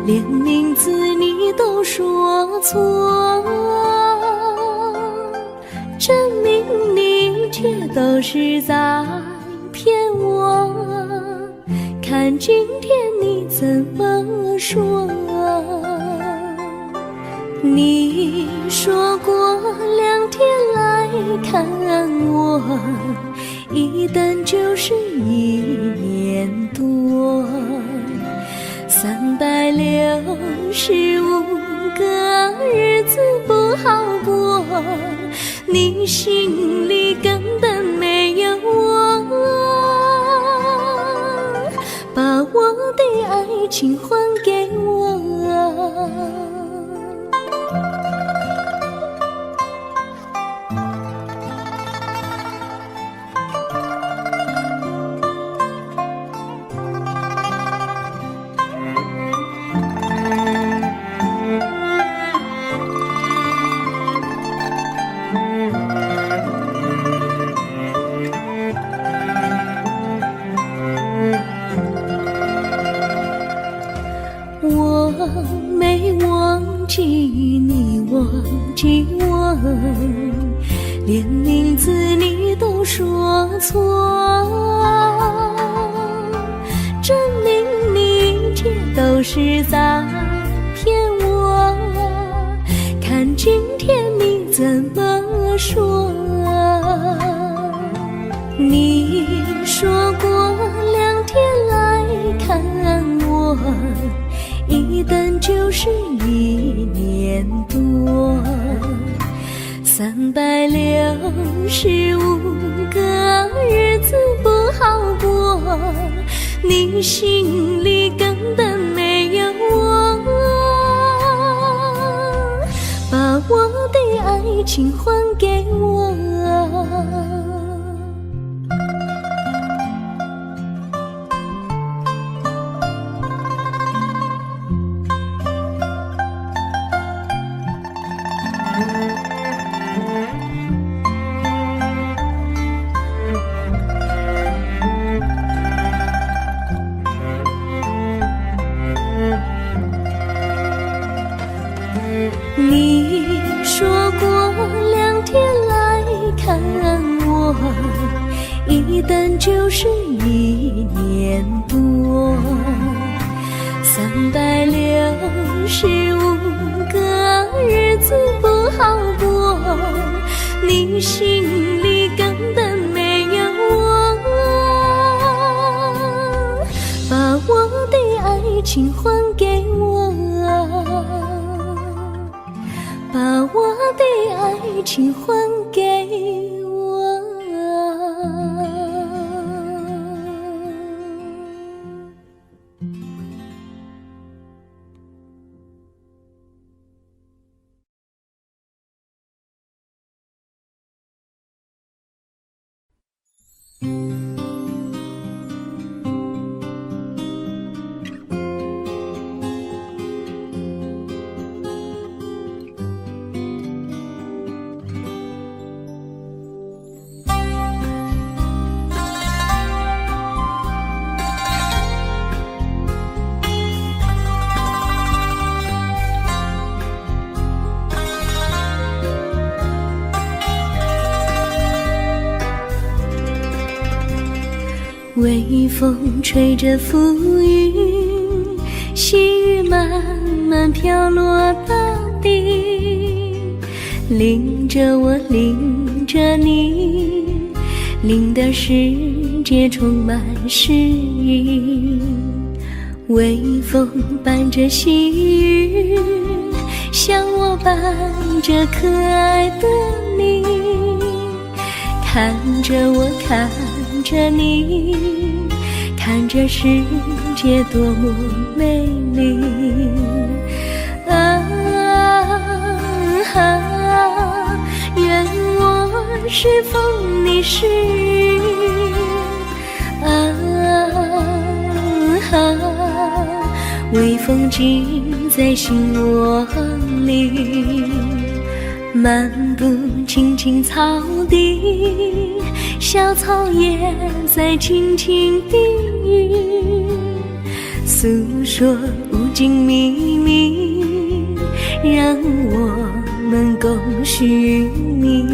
连名字你都说错，证明你却都是在骗我。看今天你怎么说？你说过2天来看我，一等就是1年多，365个日子不好过，你心里根本没有我，把我的爱情还给我。我没忘记你忘记我，连名字你都说错，证明你却都是在骗我。看今天你怎么说？你说过2天来看我，一等就是1年多，365个日子不好过，你心里根本没有我，把我的爱情还给我。你说过2天来看我，一等就是1年多，365个日子不好过，你心里根本没有我，把我的爱情还给我，把我的爱情还给我。微风吹着浮云，细雨慢慢飘落大地，淋着我，淋着你，淋的世界充满诗意。微风伴着细雨，像我伴着可爱的你，看着我，看着你，看着世界多么美丽啊啊！愿我是风，你是雨啊啊！微风记在心窝里，漫步青青草地，小草也在轻轻低语，诉说无尽秘密，让我们共许命。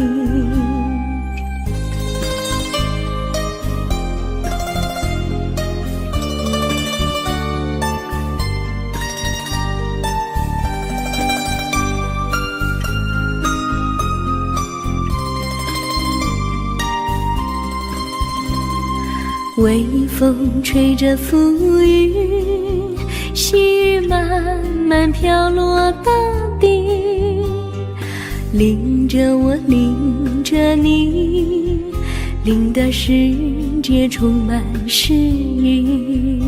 微风吹着浮云，细雨慢慢飘落大地，淋着我，淋着你，淋得世界充满诗意。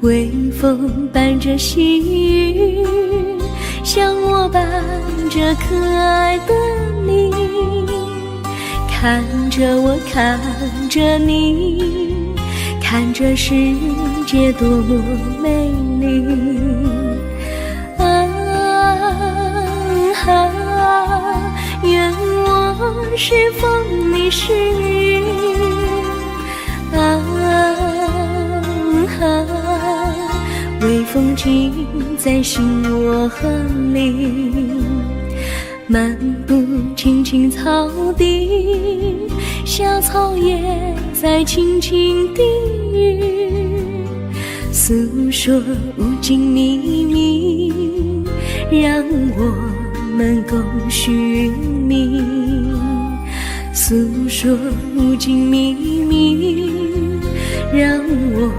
微风伴着细雨，像我伴着可爱的你，看着我，看着你，看这世界多么美丽。愿我是风，你是雨。微风尽在心窝里，漫步青青草地，小草也在轻轻低语，诉说无尽秘密，让我们共许命。诉说无尽秘密，让我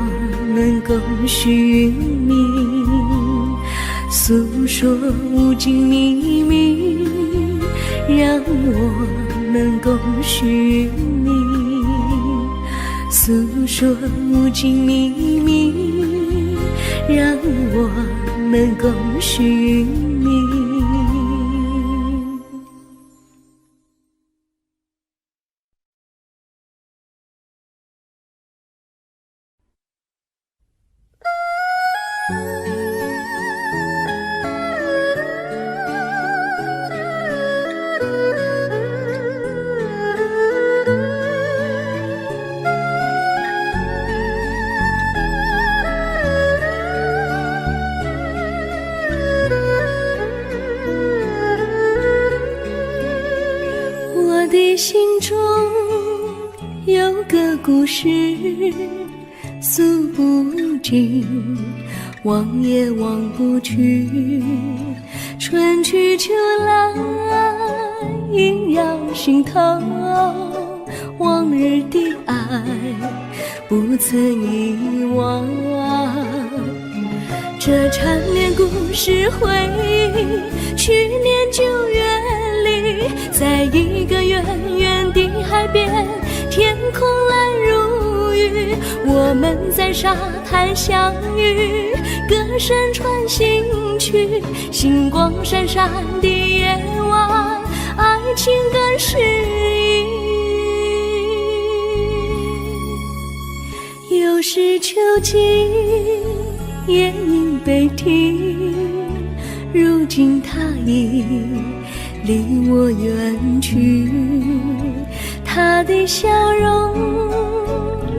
们共许命。诉说无尽秘密，让我们共许命。诉说无尽秘密，让我们共许命。我的心中有个故事，诉不尽，忘也忘不去。春去秋来，萦绕心头，往日的爱不曾遗忘。这缠绵故事回忆，去年9月里，在一个远远的海边，天空蓝如玉，我们在沙滩相遇，歌声传心曲，星光闪闪的夜晚，爱情更诗意。又是秋季，夜莺悲啼，如今他已离我远去，他的笑容，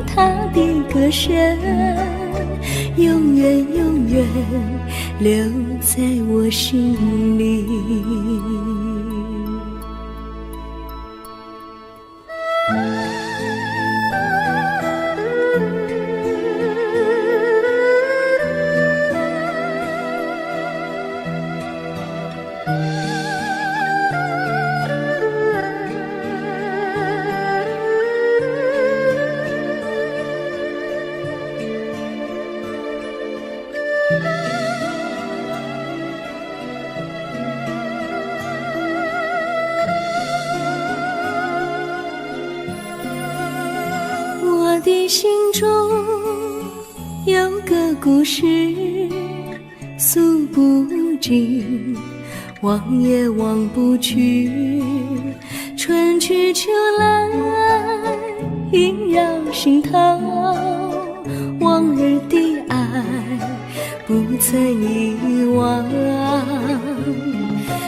他的歌声，永远永远留在我心里。我的心中有个故事，诉不尽，忘也忘不去。春去秋来，萦绕心头，往日的爱不曾遗忘。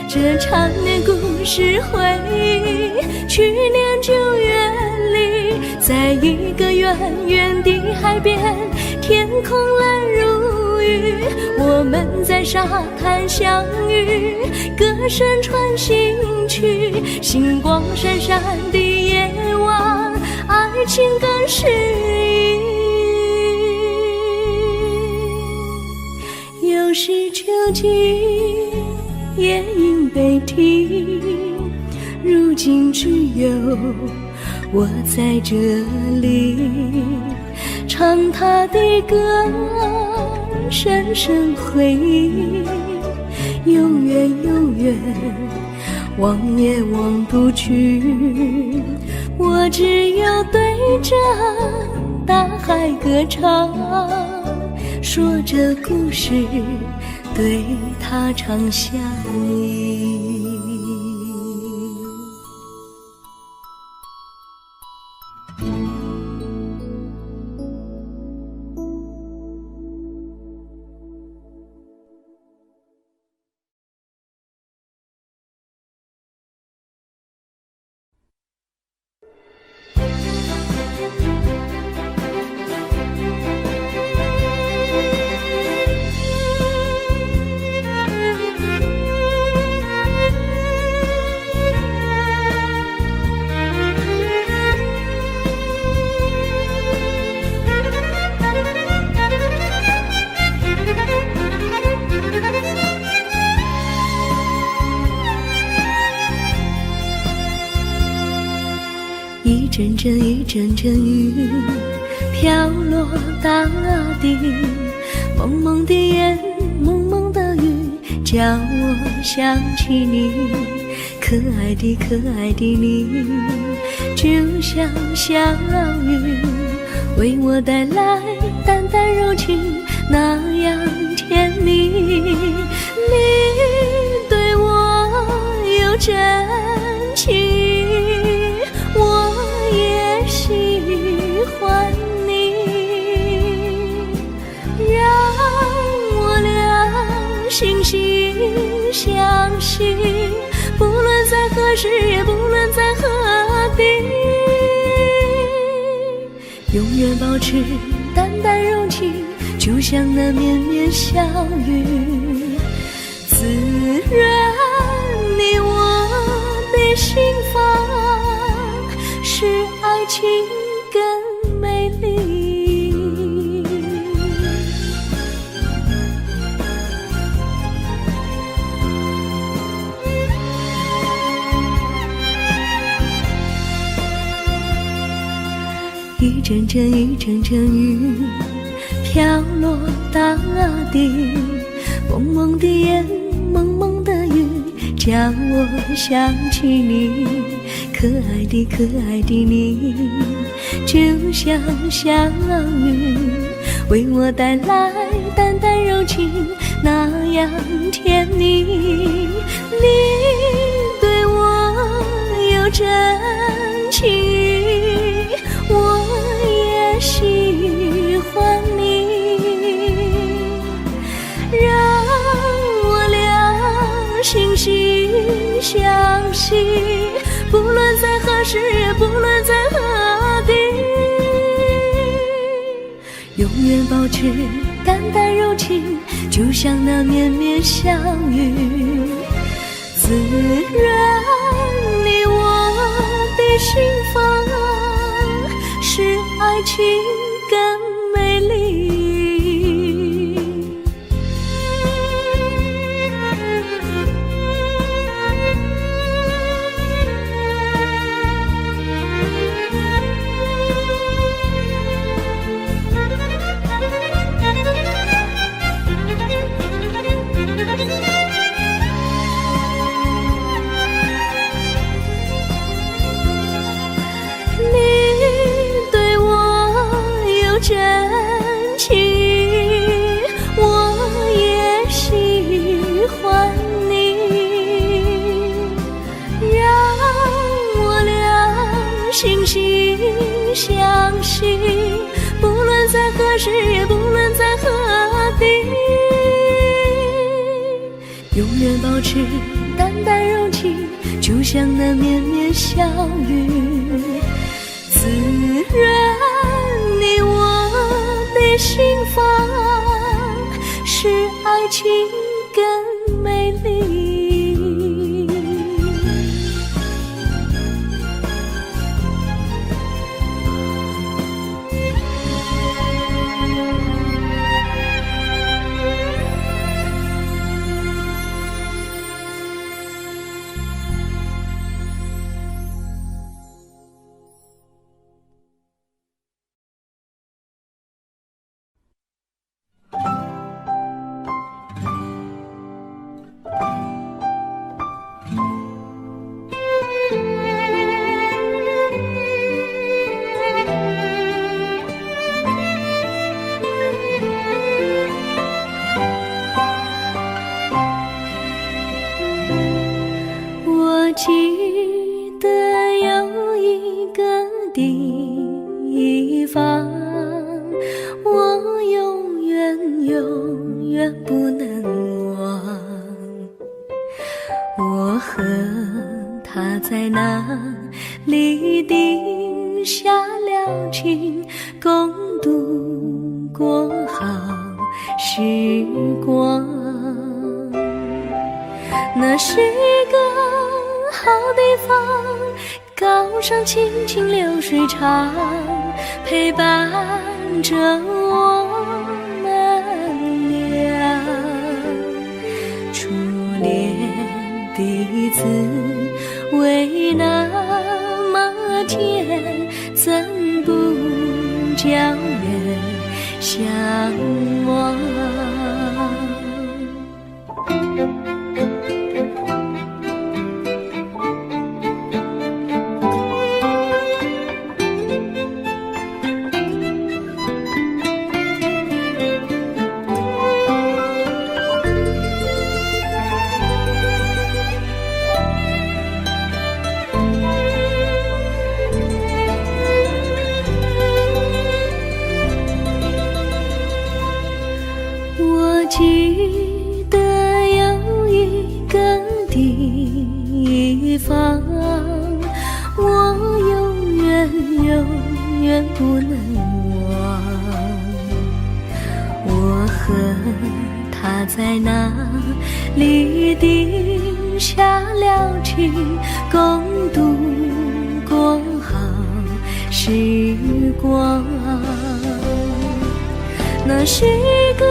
这缠绵故事回忆，去年9月里，在一个远远的海边，天空蓝如雨，我们在沙滩相遇，歌声传心曲，星光闪闪的夜晚，爱情更诗意。又是秋季，夜莺北啼，如今只有我在这里，唱他的歌，深深回忆，永远永远，望也望不去。我只有对着大海歌唱，说着故事，对他唱下你。一阵阵一阵阵雨飘落大地，蒙蒙的烟，蒙蒙的雨，叫我想起你，可爱的可爱的你，就像小雨，为我带来淡淡柔情，那样甜蜜。你对我有真情，我也喜欢你，让我俩惺惺相惜，不论在何时，也不论在何地，永远保持淡淡柔情，就像那绵绵小雨，滋润你我的心房，使爱情更美丽。一阵阵一阵阵雨飘落大地，蒙蒙的烟，蒙蒙的雨，叫我想起你，可爱的可爱的你，就像小雨，为我带来淡淡柔情，那样甜蜜。你对我有真情，我也喜欢你，让我俩惺惺相惜，不论在何时，也不论在何地，永远保持淡淡柔情，就像那绵绵小雨，滋润你我的心房，使爱情更美丽。真情，我也喜欢你，让我俩惺惺相惜，不论在何时，也不论在何地，永远保持淡淡柔情，就像那绵绵小雨，滋润你我的别心房，使爱情更美丽。我记得有一个地方，我永远不能忘。我和他在那里定下了情，共度过好时光。那是一个好地方，高山青青流水长，陪伴着我们俩。初恋的滋味那么甜，怎不叫人向往？我记得有一个地方，我永远不能忘。我和他在那里定下了情，共度过好时光。那是一个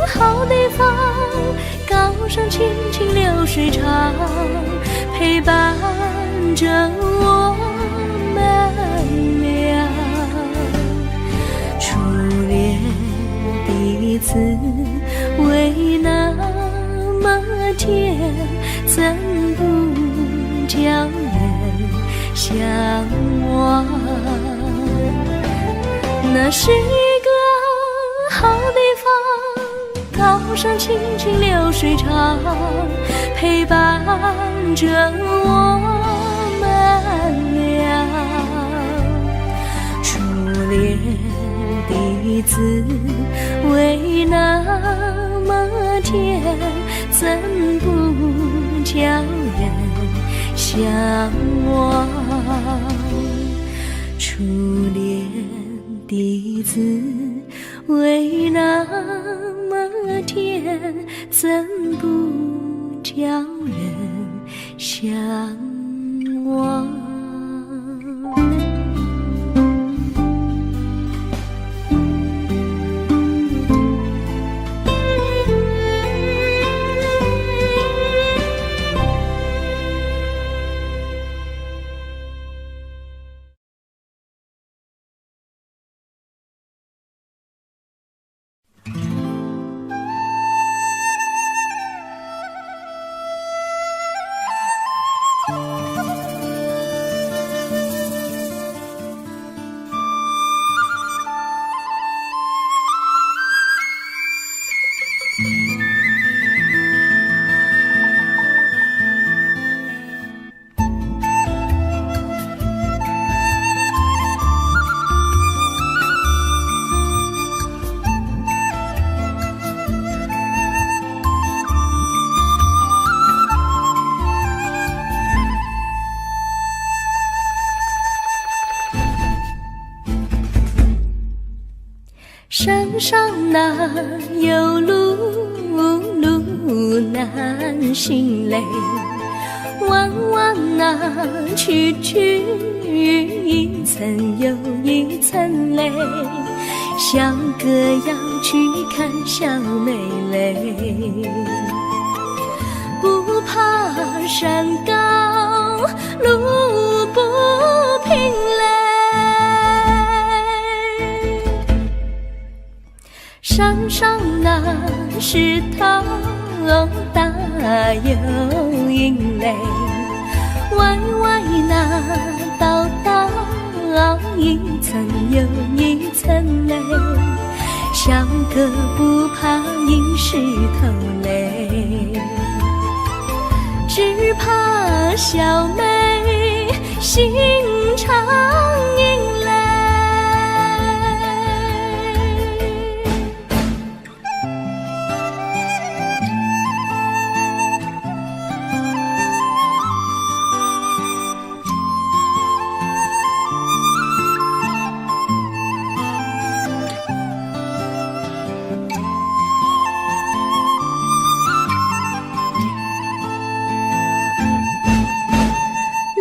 好地方，高山青青流水长，陪伴着我们俩。初恋的滋味那么甜，怎不叫人向往？那是一个好地方，高山青青流水长，陪伴着我们俩。初恋的滋味那么甜，怎不叫人向往？初恋的滋味那么甜，怎不叫人向往？上哪有路，路难行嘞。弯弯哪曲曲，一层又一层嘞。小哥要去看小妹嘞，不怕山高路不平嘞。山上那石头大又硬嘞，歪歪那道道一层又一层嘞。小哥不怕硬石头嘞，只怕小妹心肠硬嘞。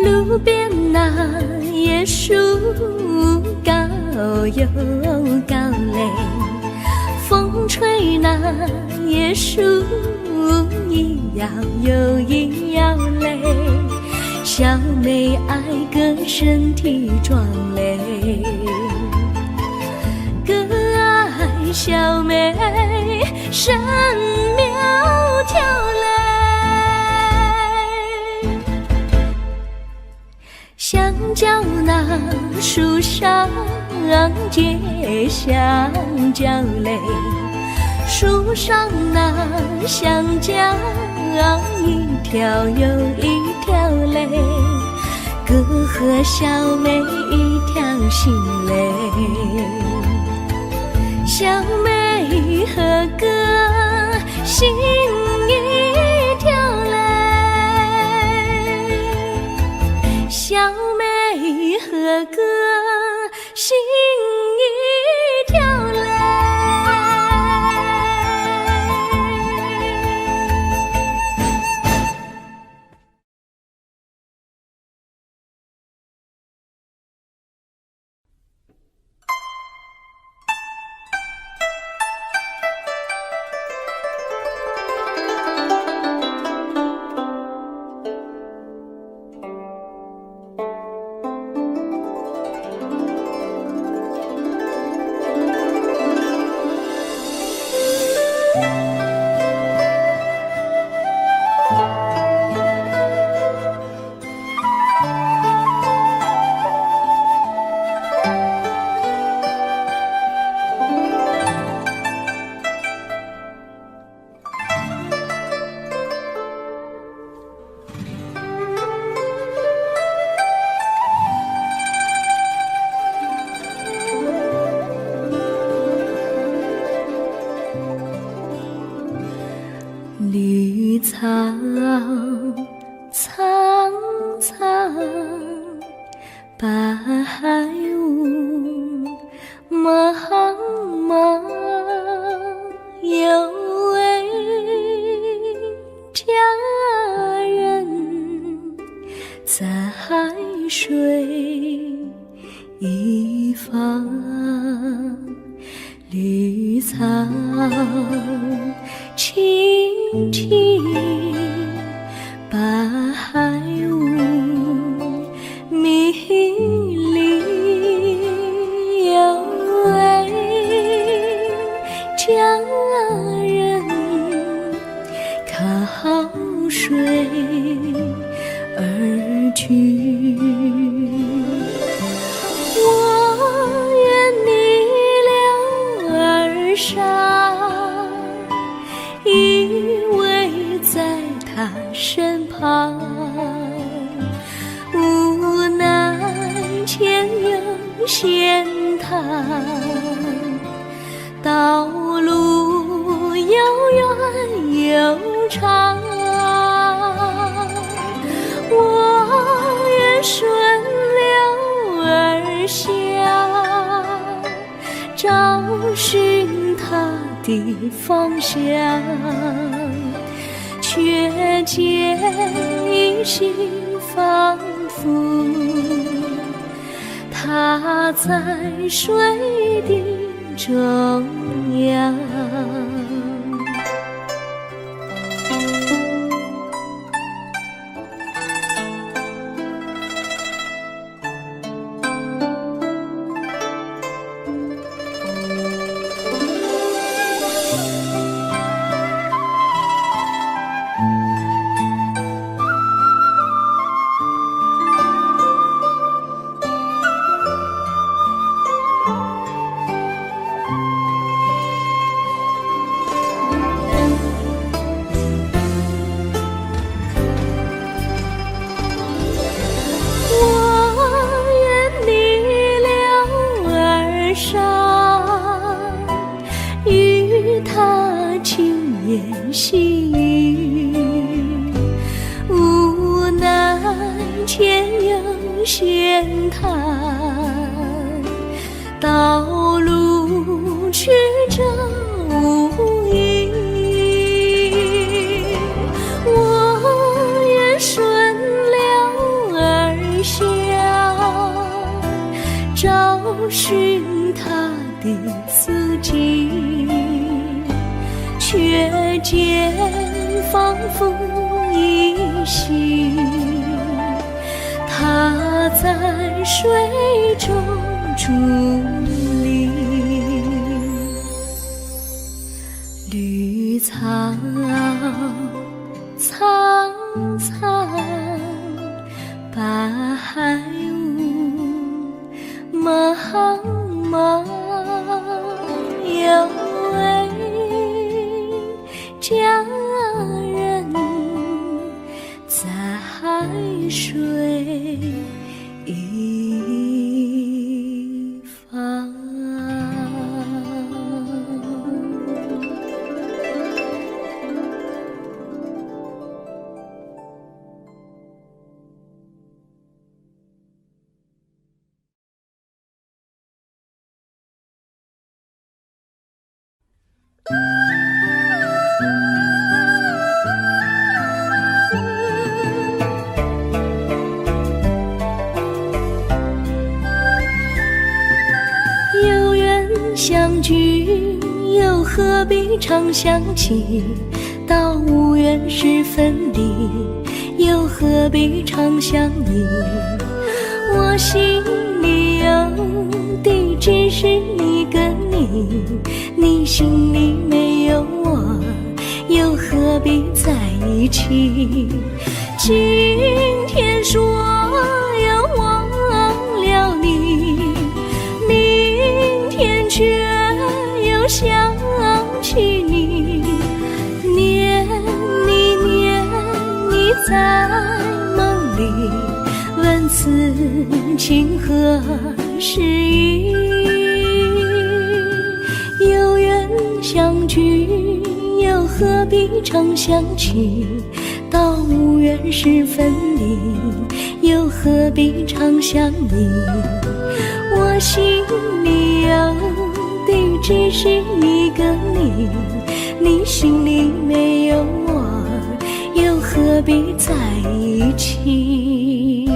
路边那椰树高又高嘞，风吹那椰树一摇又一摇嘞。小妹爱个身体壮嘞，哥爱小妹身苗条嘞。香蕉那树上结香蕉嘞，树上那香蕉一条又一条嘞，哥和小妹一条心嘞。小妹和哥心一条嘞，小妹和哥心一条嘞。绿草苍苍，白雾茫茫，有位佳人在水一方。绿草青青，白雾迷离，有位佳人靠水而居。依偎在他身旁，无奈前有险滩，道路又远又长，我愿顺流而下，找寻他的方向，却见一心仿佛他在水的中央。细雨无奈前有险滩，道路曲折无依，我愿顺流而下，找寻他的足迹，却见仿佛依稀，他在水中伫立。绿草苍苍，白雾茫茫，有位佳人在海水一方。有缘相聚，又何必常想起？到无缘时分离，又何必常想你？我心里有的只是一个你，你心里没有我，又何必在一起？今天说要忘了你，明天却又想起你，念你念你在梦里，问此情何时已？有缘相聚，又何必常想起？到无缘时分离，又何必常想你？我心里有的只是一个你，你心里没有我，又何必在一起？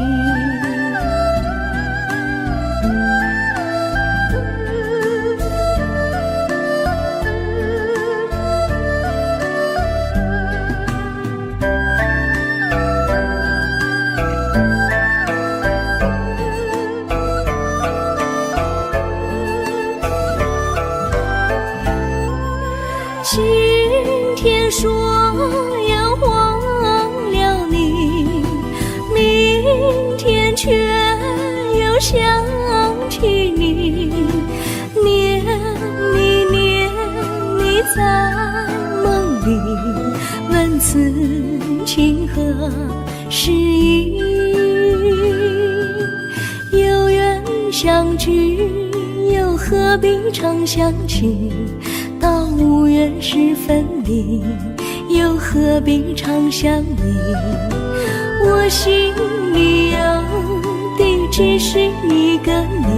今天说要忘了你，明天却又想起你，念你念你在梦里，问此情何时已？有缘相聚，又何必常想起？到无缘时分离，又何必常想你？我心里有的只是一个你，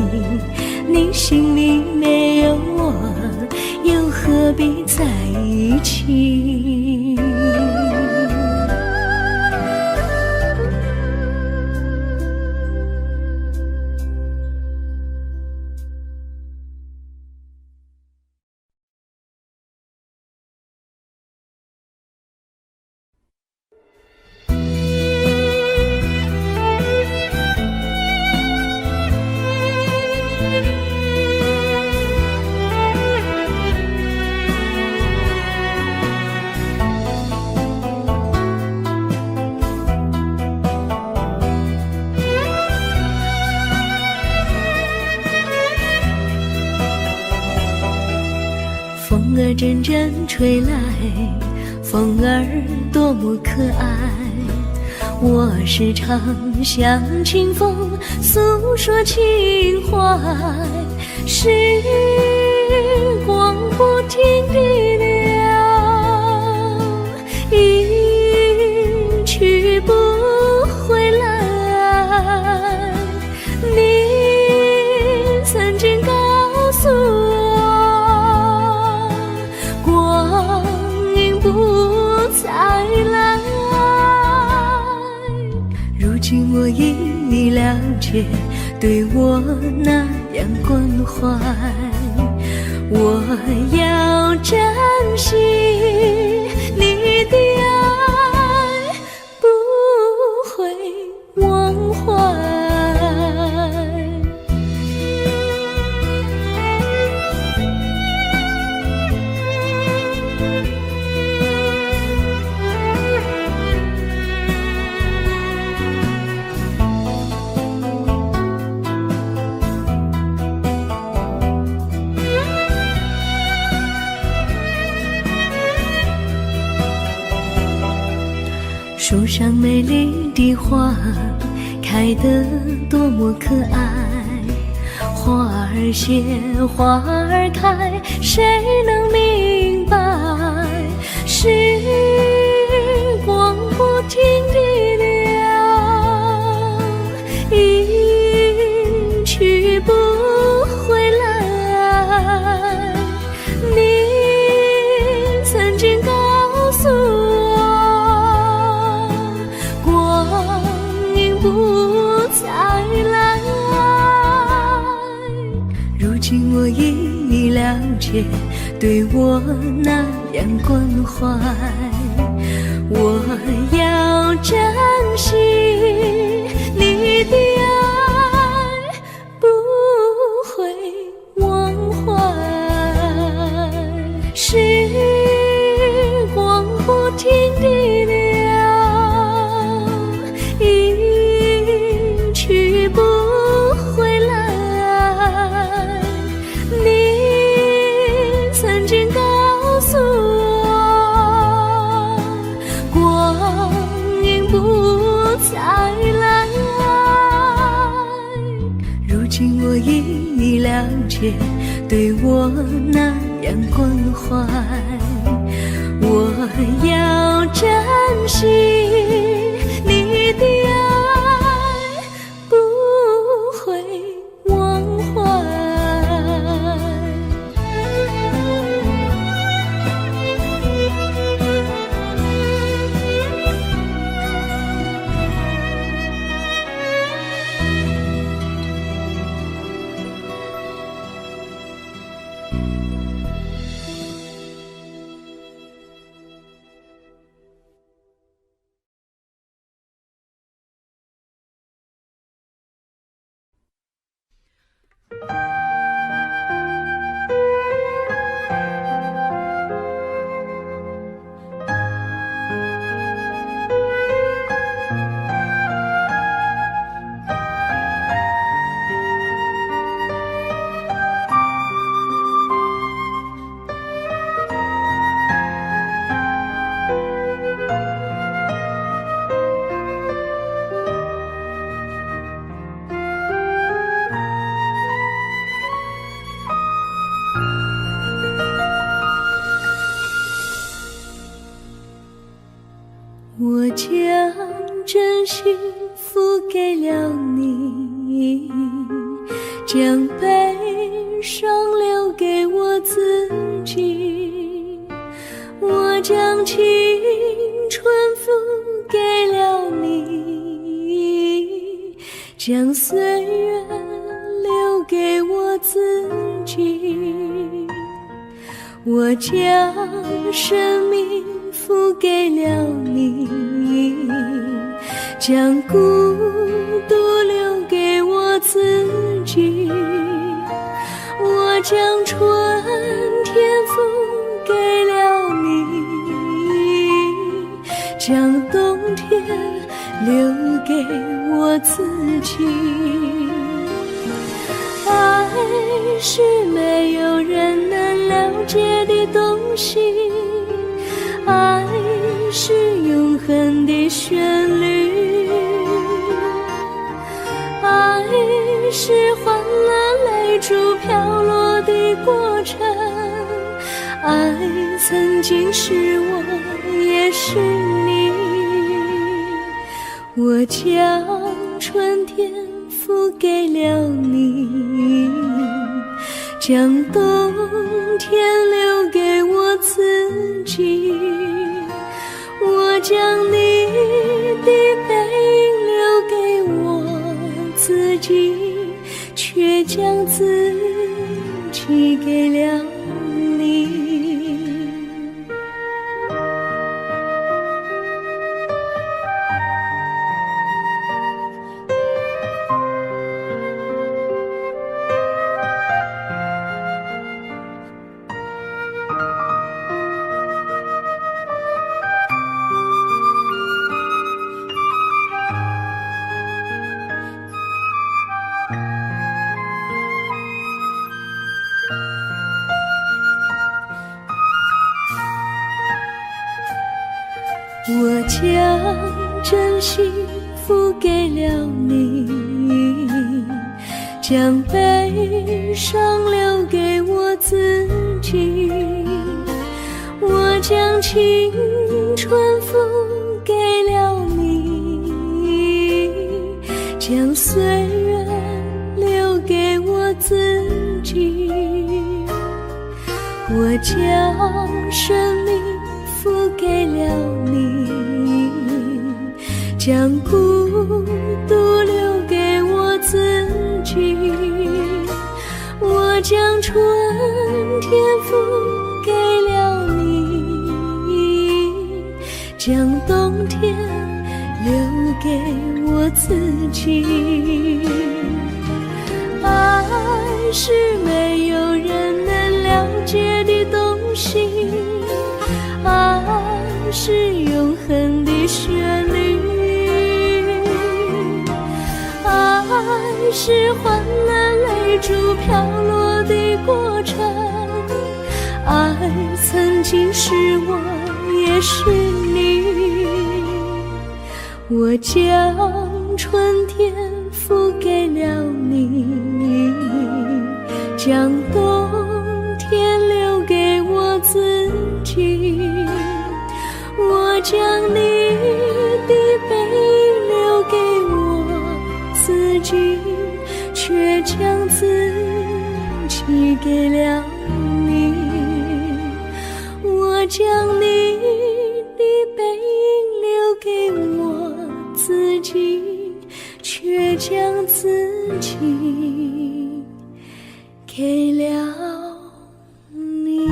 你心里没有我，又何必在一起？风儿阵阵吹来，风儿多么可爱。我时常向清风诉说情怀，时光不停地流，一去不回来。你曾经告诉我，光阴不再来。如今我已了解，对我那样关怀，我要珍惜你的爱，不会忘怀。树上美丽的花开得多么可爱，花儿谢，花儿开，谁能明白？时光不停地流，一去不回来。你曾经告诉我，不再来。如今我已了解，对我那样关怀，我要珍惜你的爱，不会忘怀。时光不停地流，去不回来。你曾经告诉我，光阴不再来。如今我已了解，对我那样关怀，我要珍惜你的爱，不会忘怀。我将真心付给了你，将悲伤留给我自己，我将青春付给了你，将岁月留给我自己，我将生命付给了你，将孤独留给我自己，我将春天付给了你，将冬天留给我自己。爱是没有人能了解的东西，爱是永恒的旋律，爱是换了泪珠飘落的过程，爱曾经是我也是你，我将春天付给了你，将冬天留给我自己，我将你的背影留给我自己，却将自己给了你。我将真心付给了你，将悲伤留给我自己，我将青春付给了你，将岁月留给我自己，我将生命付给了你，将孤独留给我自己，我将春天付给了你，将冬天留给我自己。爱是没有人能了解的东西，爱是永恒的旋律，爱是换了泪珠飘落的过程，爱曾经是我也是你，我将春天付给了你，将冬天留给我自己，我将你的背影留给我自己，却将自己给了你，我将你的背影留给我自己，却将自己给了你。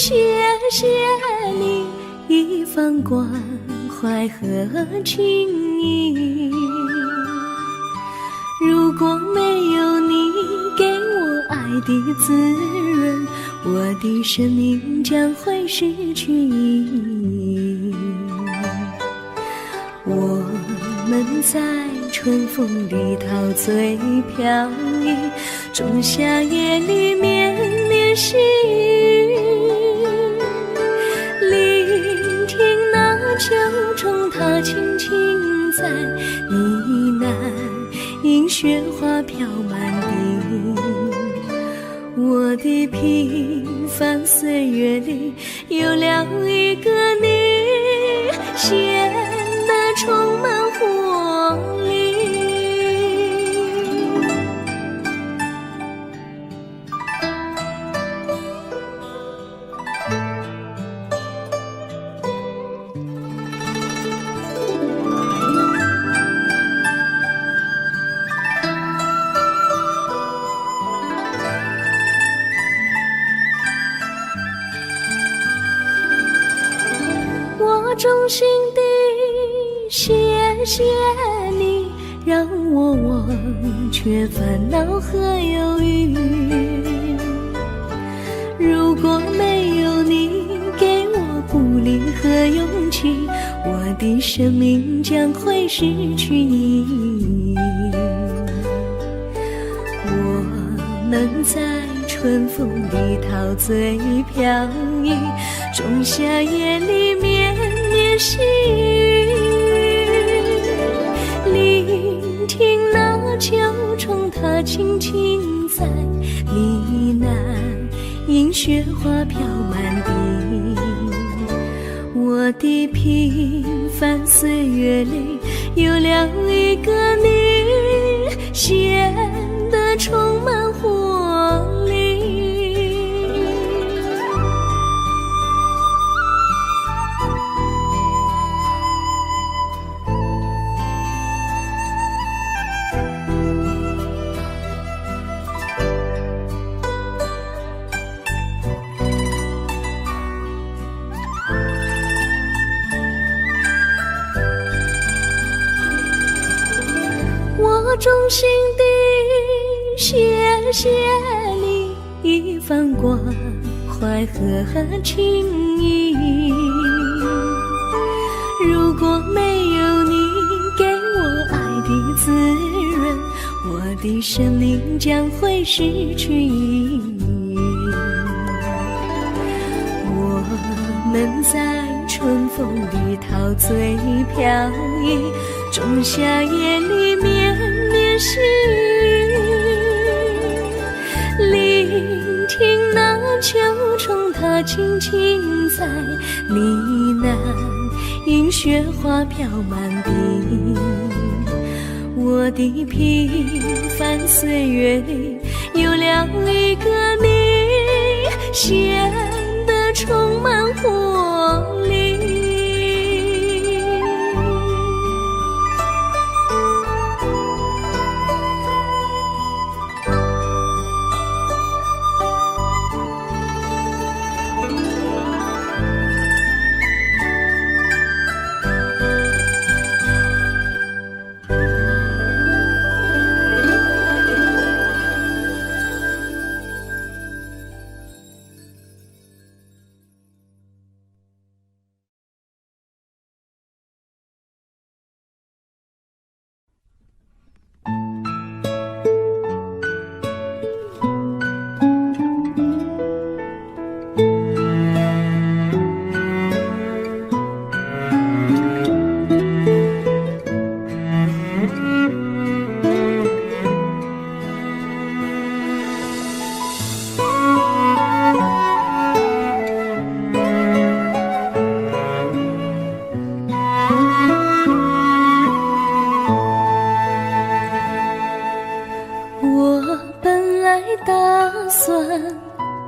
谢谢你一番关怀和情谊。如果没有你给我爱的滋润，我的生命将会失去意义。我们在春风里陶醉飘逸，仲夏夜里绵绵细雨，聆听那秋虫它轻轻在呢喃，映雪花飘满地。我的平凡岁月里有了一个你，显得充满活力。我衷心地谢谢你，让我忘却烦恼和忧郁。如果没有你给我鼓励和勇气，我的生命将会失去意义。我们在春风里陶醉飘逸，仲夏夜里绵绵细雨，聆听那秋虫它轻轻在呢喃，映雪花飘满地。我的平凡岁月里有了一个你，显得充满活力。我衷心地谢谢你一番关怀和情谊。如果没有你给我爱的滋润，我的生命将会失去意义。我们在春风里陶醉飘逸，仲夏夜里绵绵细雨，聆听那秋虫它轻轻在呢喃，映雪花飘满地。我的平凡岁月里有了一个你，显得充满活力。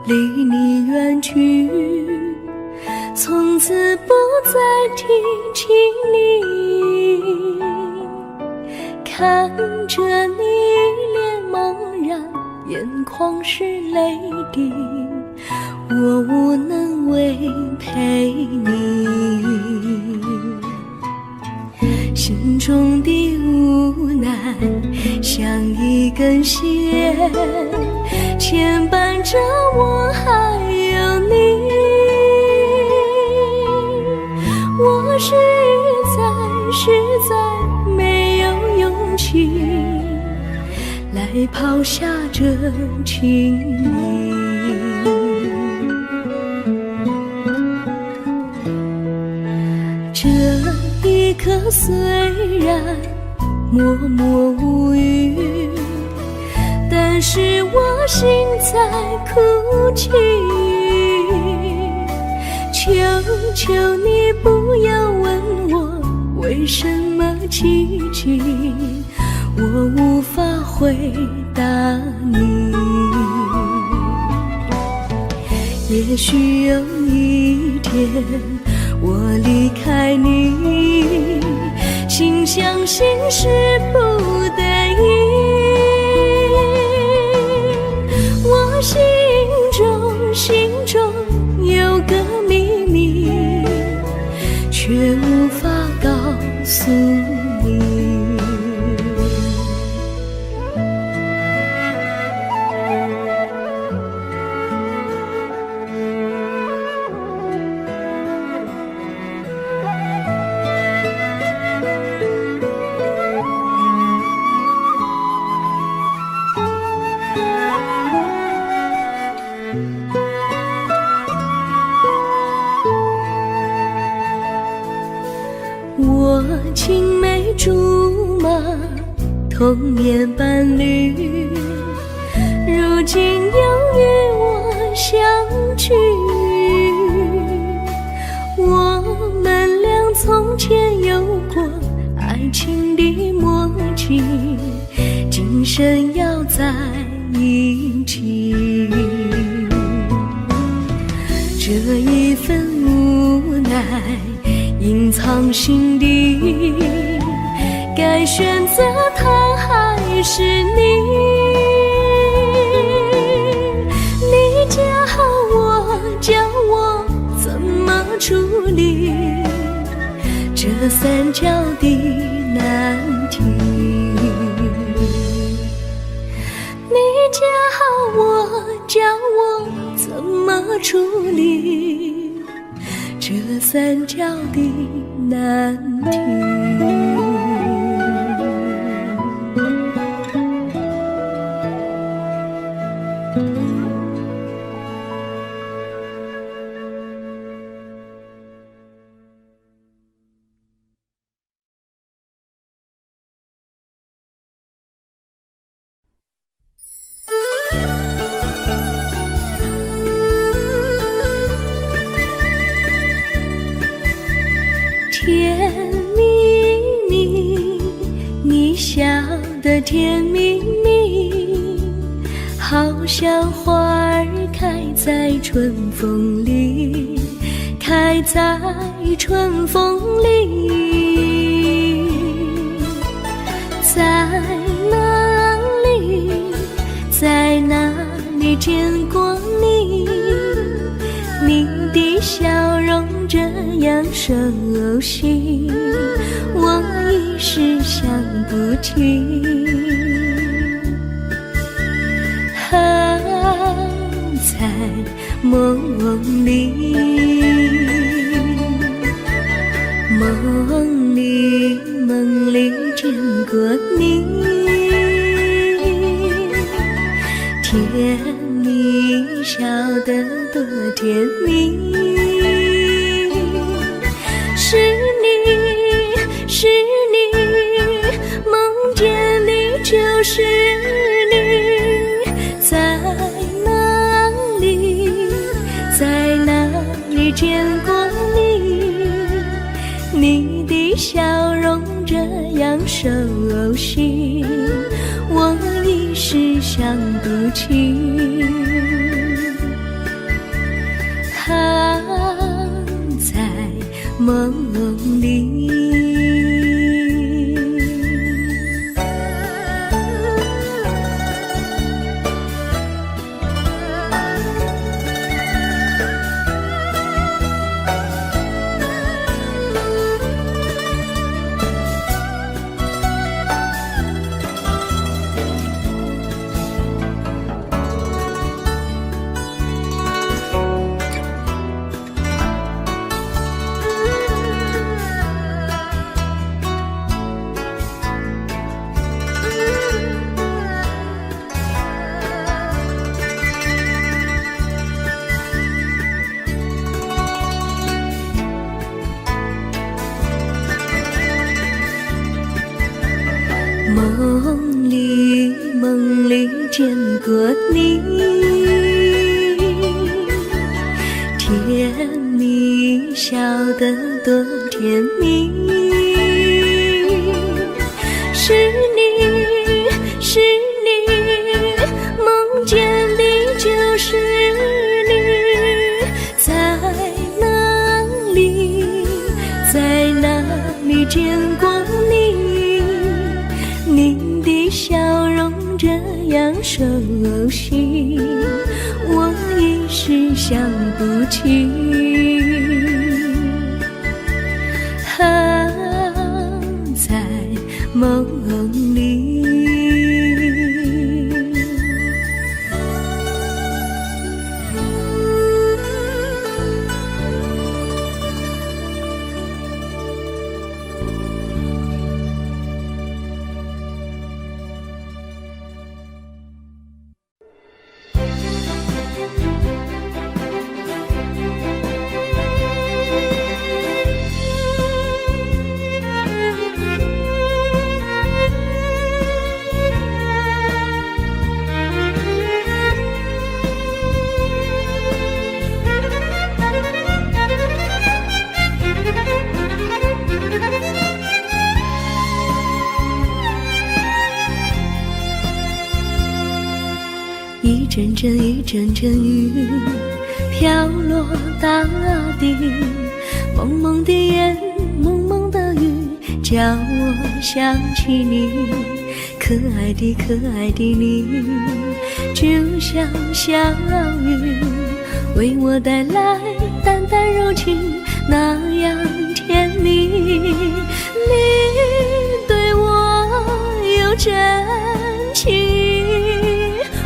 离你远去，从此不再提起你。看着你脸茫然，眼眶是泪滴，我无能为陪你，心中的无奈像一根线牵绊着我还有你。我实在没有勇气来抛下这情谊。这一刻虽然默默无语，但是我心在哭泣。求求你不要问我为什么奇迹，我无法回答你。也许有一天我离开你，心相信是不得已。我心中有个秘密，却无法告诉你。我青梅竹马，童年伴侣，如今又与我相聚。我们俩从前有过爱情的默契，今生要在一起。这一份无奈隐藏心底，该选择他还是你？你教我怎么处理这三角的难题？你教我怎么处理这三角的难题？甜蜜蜜，你笑得甜蜜蜜，好像花儿开在春风里，开在春风里。在哪里，在哪里见过你？你的笑容这样熟悉，我一时想不起。还在梦里，梦里见过你，甜蜜笑得多甜蜜。是你，梦见你就是你，在哪里，在哪里见过你？你的笑容这样熟悉，我一时想不起。还在梦里。梦里见过你，甜蜜笑得多甜蜜，是你，是你，梦见的就是你，在哪里，在哪里见过你？你的笑容这样熟悉，我一时想不起。在梦里。一阵阵一阵阵雨飘落大地，蒙蒙的烟，蒙蒙的雨，叫我想起你，可爱的可爱的你，就像小雨，为我带来淡淡柔情，那样甜蜜。你对我有真情，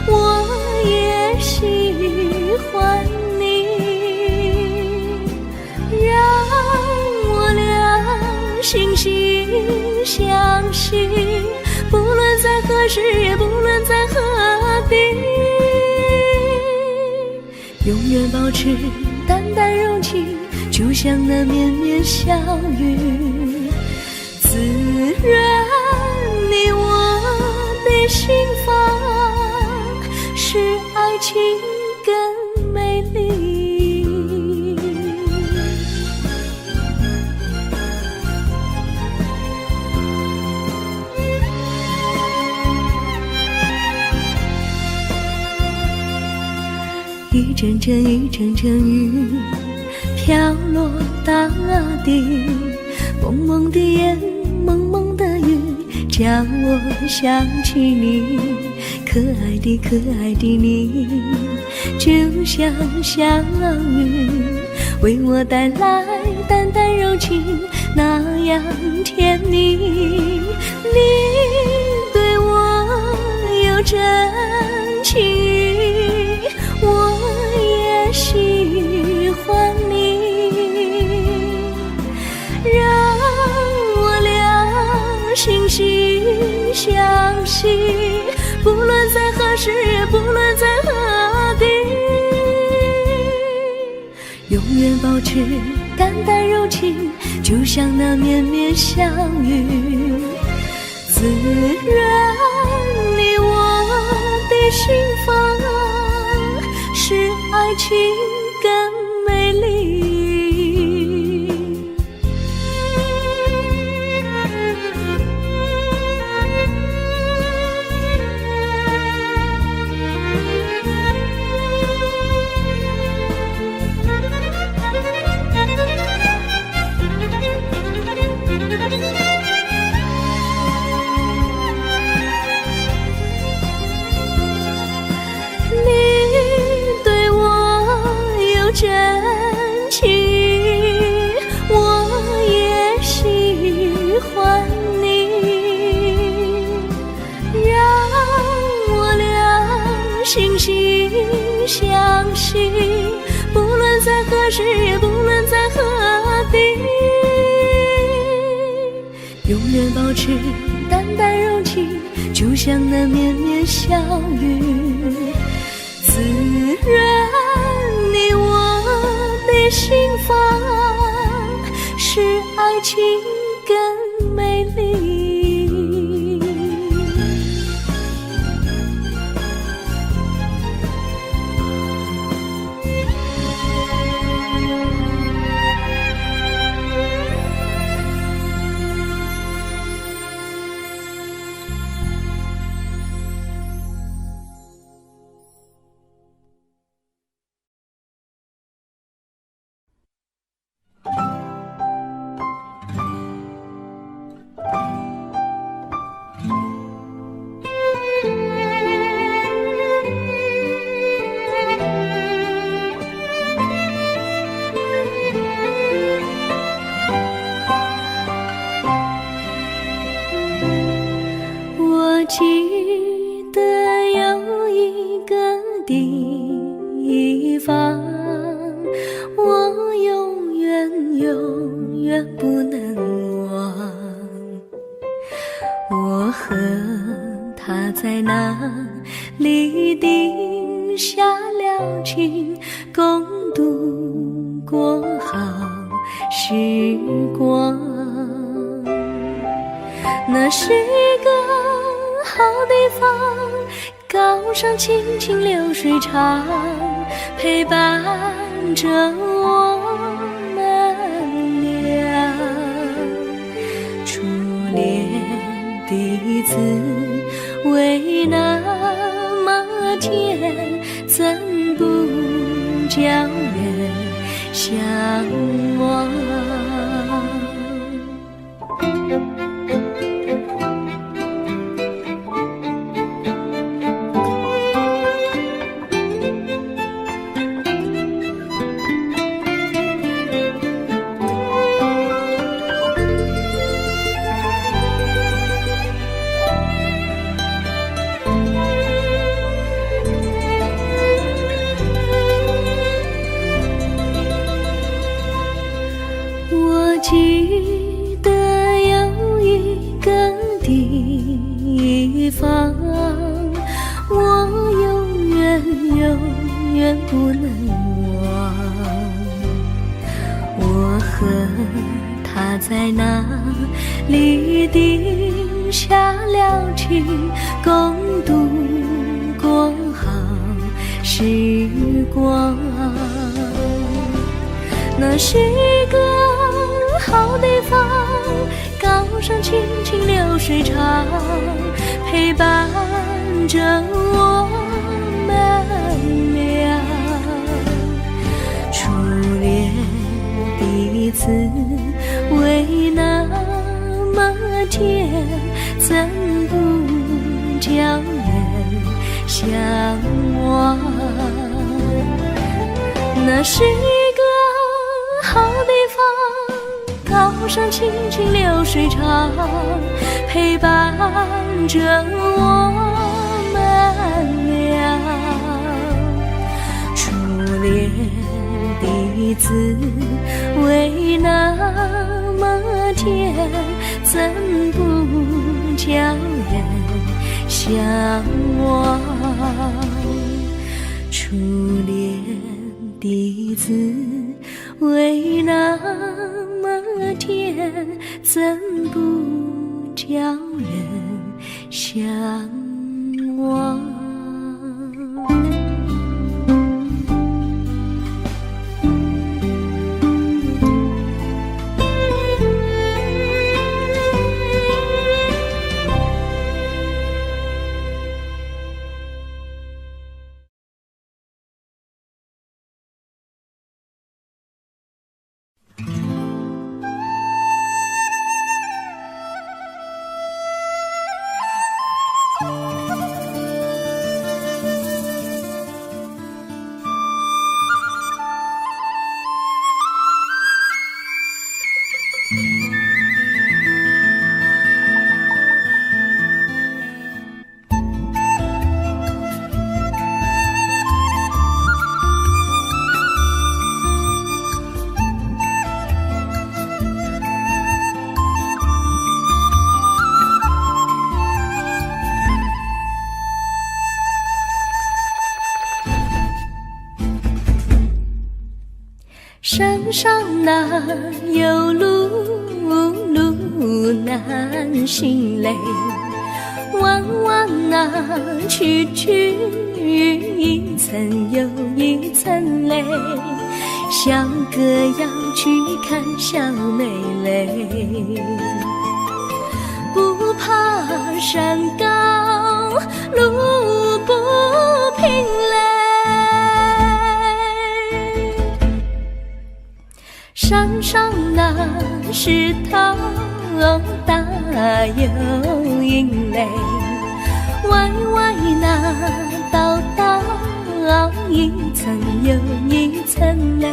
我也喜欢你，让我俩惺惺相惜，不论在何时，也不论在何地，永远保持淡淡柔情，就像那绵绵小雨，滋润你我的心房，使爱情更美丽。一阵阵一阵阵雨飘落大地，蒙蒙的烟，蒙蒙的雨，叫我想起你，可爱的可爱的你，就像小雨，为我带来淡淡柔情，那样甜蜜。你对我有真情，我也喜欢你，让我俩惺惺相惜，不论在何时，也不论在何地，永远保持淡淡柔情，就像那绵绵小雨，滋润你我的心房，使爱情更美丽。真情，我也喜欢你，让我俩惺惺相惜，不论在何时，也不论在何地，永远保持淡淡柔情，就像那绵绵小雨，滋润你我的心房，使爱情更美丽。我永远永远不能忘。我和他在那里定下了情，共度过好时光。那是一个好地方，高山青青流水长，陪伴着我们俩。初恋的滋味那么甜，怎不叫人向往？记得有一个地方，我永远永远不能忘。我和他在那里定下了情，共度过好时光。那是一个好地方，高山青青流水长，陪伴着我们俩。初恋的滋味那么甜，怎不叫人向往？那是一个好地方，高山青青流水长，陪伴着我们俩。初恋的滋味那么甜，怎不叫人向往？初恋的滋味那么甜，怎不叫人向往？山上哪有路，路难行嘞，弯弯哪曲曲，一层又一层嘞，小哥要去看小妹嘞，不怕山高路不平嘞，山上那石头大又硬嘞，歪歪那道道一层又一层嘞，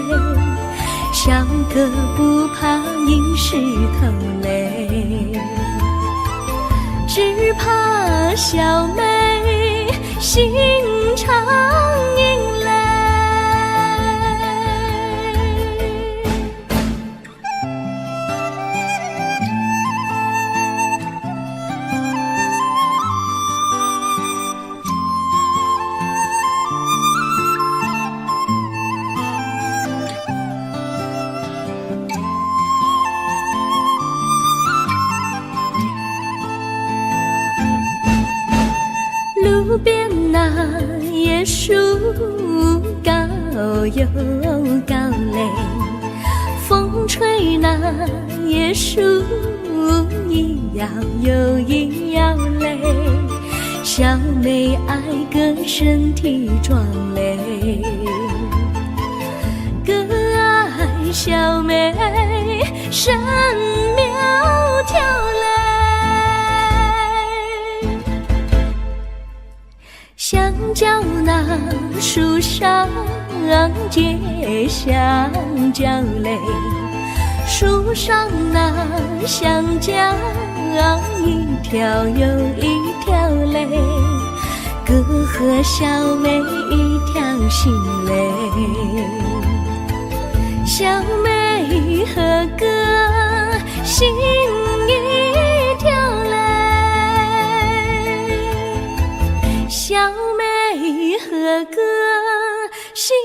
小哥不怕硬石头嘞，只怕小妹心肠硬嘞。边那椰树高又高嘞，风吹那椰树一摇又一摇嘞，小妹爱个身体壮嘞，个爱小妹身苗条嘞，香蕉那树上结香蕉嘞，树上那香蕉一条又一条嘞，哥和小妹一条心嘞，小妹和哥心一条嘞，小妹和哥心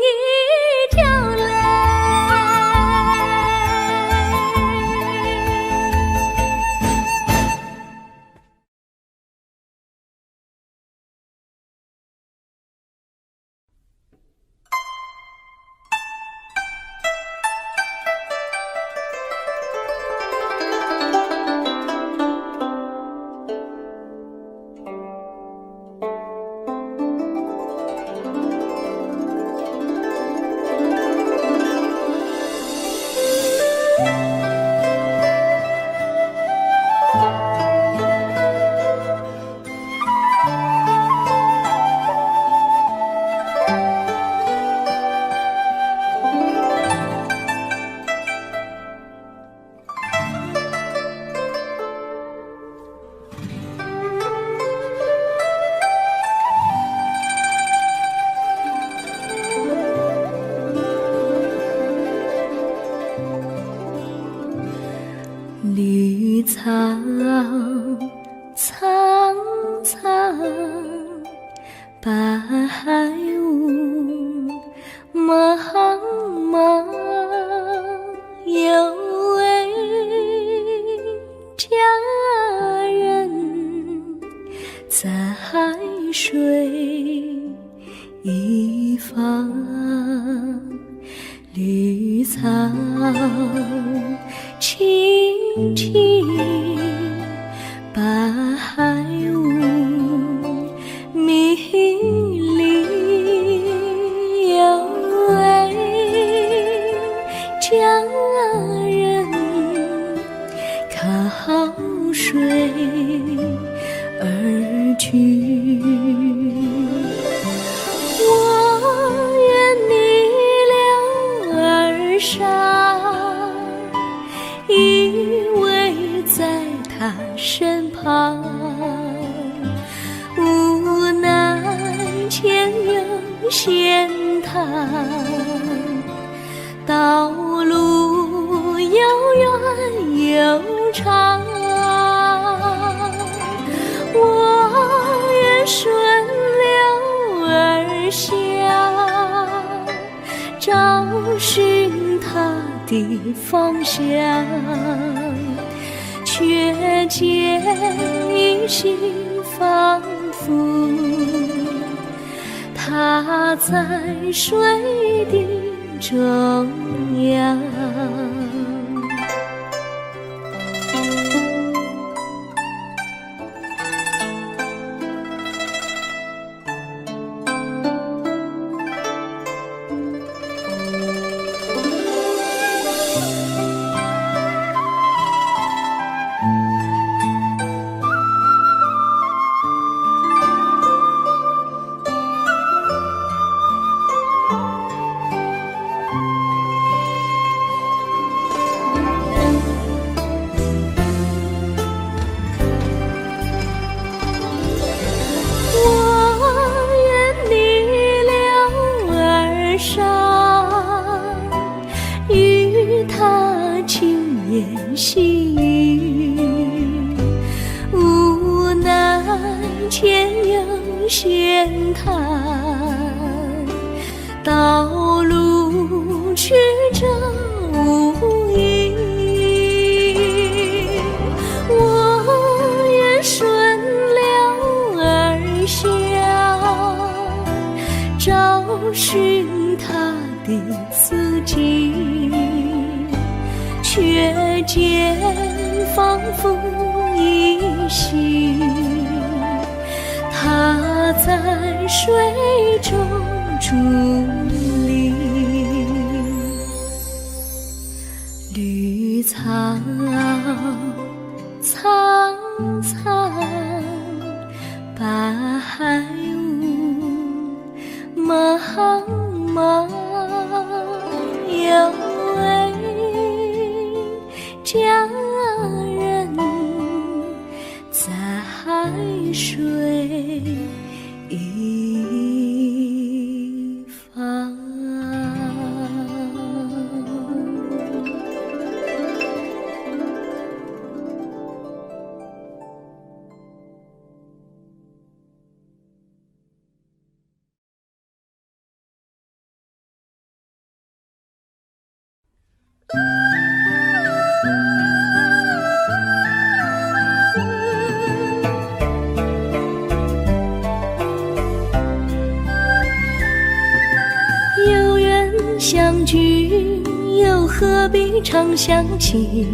一条嘞。绿草苍苍，白雾茫茫，有位佳人在水一方，绿草青青，白雾迷离，有位佳人靠水而居，我愿你留儿上，依偎在他身旁，无奈前有险滩，道路又远又长，我愿顺流而下，找寻他的方向，却见一心仿佛他在水的中央。细雨，无奈前有险滩，道路曲折无依，我愿顺流而下，间仿佛依稀，他在水中伫立。绿草苍苍，白雾茫茫，有位佳人在海水一方。有缘相聚，又何必常想起？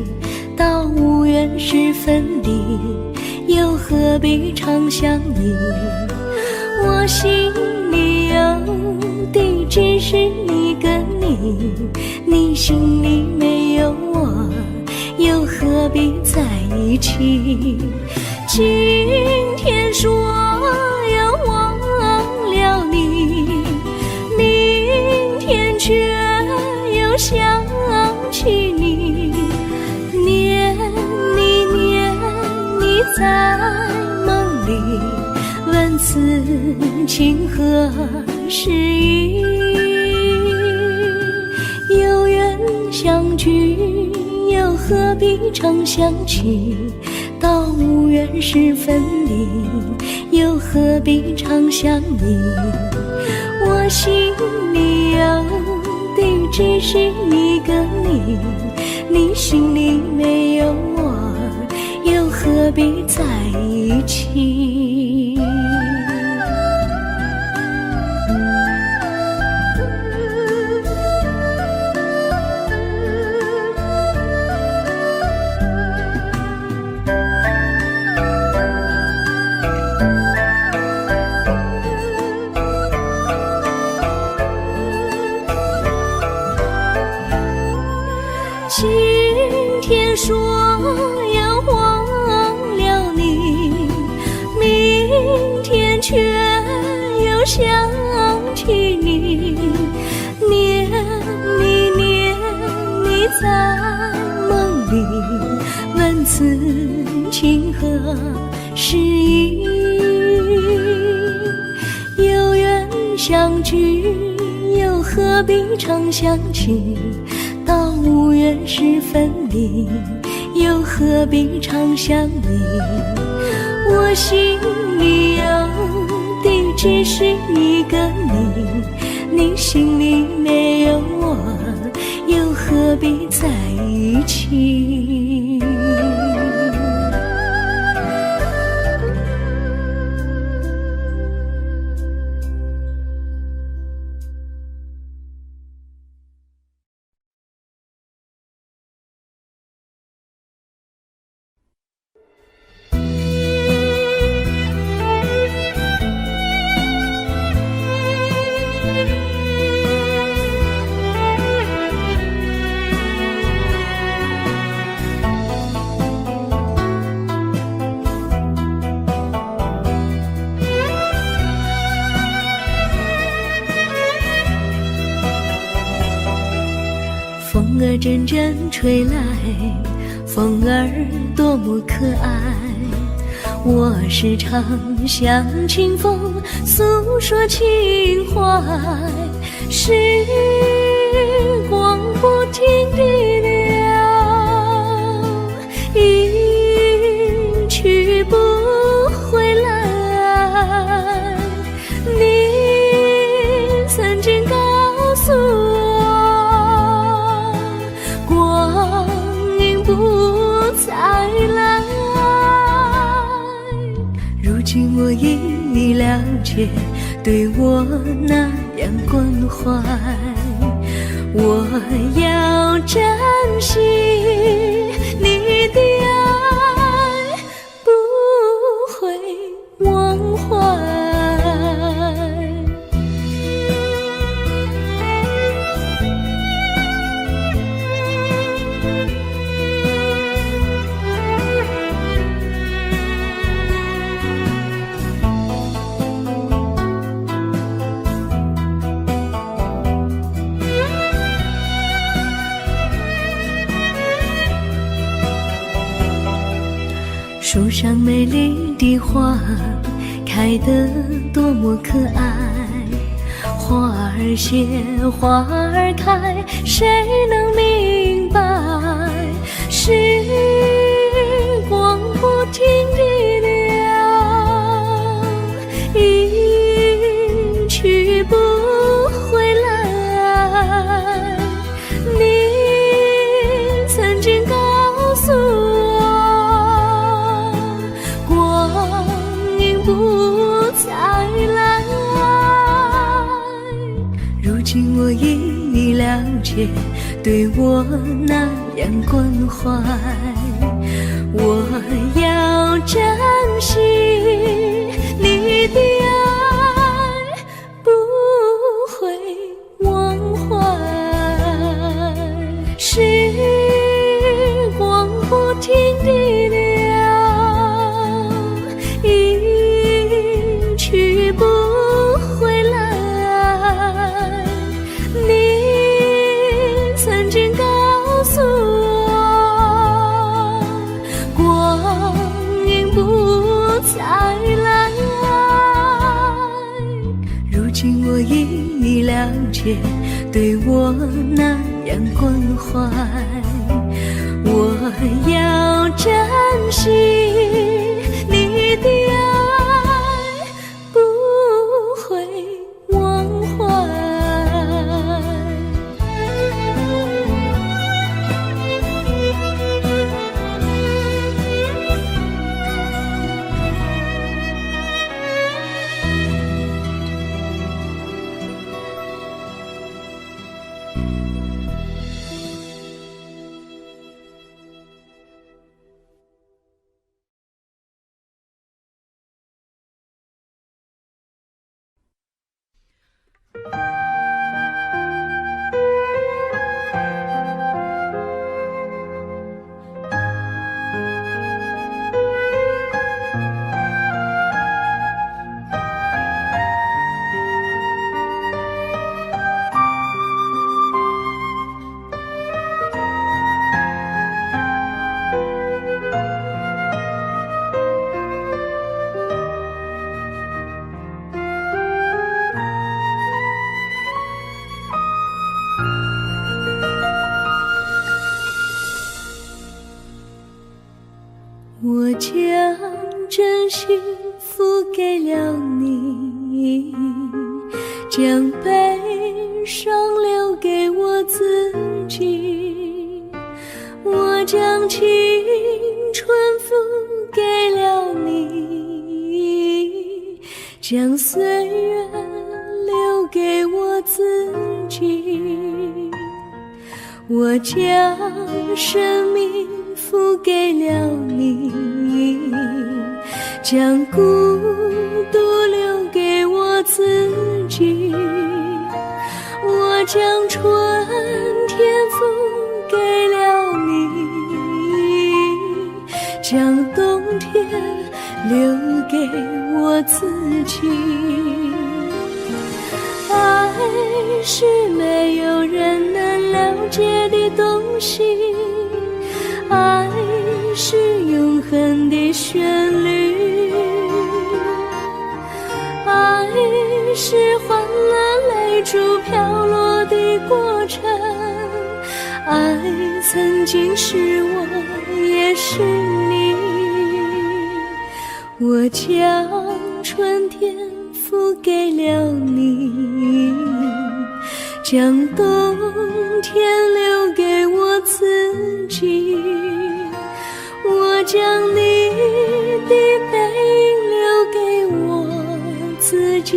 到无缘时分离，又何必常想你？我心里有的只是一个你，你心里没有我，又何必在一起？今天说要忘了你，明天却又想起你，念你念你在梦里，问此情何时已？有缘相聚，又何必常想起？到无缘时分离，又何必常想你？我心里有的只是一个你，你心里没有我，又何必在一起？今天说要忘了你，明天却又想起你，念你念你在梦里，问此情何时已？有缘相聚，又何必常想起？到无缘时分离，又何必常想你？我心里有的只是一个你，你心里没有我，又何必在一起？风儿阵阵吹来，风儿多么可爱。我时常向清风诉说情怀，时光不停地流，一去不回来。你曾经告诉我，光阴不再来。如今我已了解，对我那样关怀，我要珍惜树上美丽的花开得多么可爱，花儿谢，花儿开，谁能明白？时光不停地流，一去不回来。你曾经告诉我，光阴不再来。如今我已了解，对我那样关怀，我要珍惜你的爱，不会忘怀。时光不停地流，一去不回来。你曾经告诉我，光阴不再来。如今我已了解，对我那样关怀，我要珍惜你的爱，不会忘怀。我将真心付给了你，将悲伤留给我自己。我将青春付给了你，将岁月留给我自己。我将生命付给了你，将孤独留给我自己。我将春天付给了你，将冬天留给我自己。爱是没有人能了解的东西，爱是永恒的旋律，爱是欢乐泪珠飘落的过程，爱曾经是我，也是你。我将春天付给了你，将冬天留给我自己。我将你的背影留给我自己，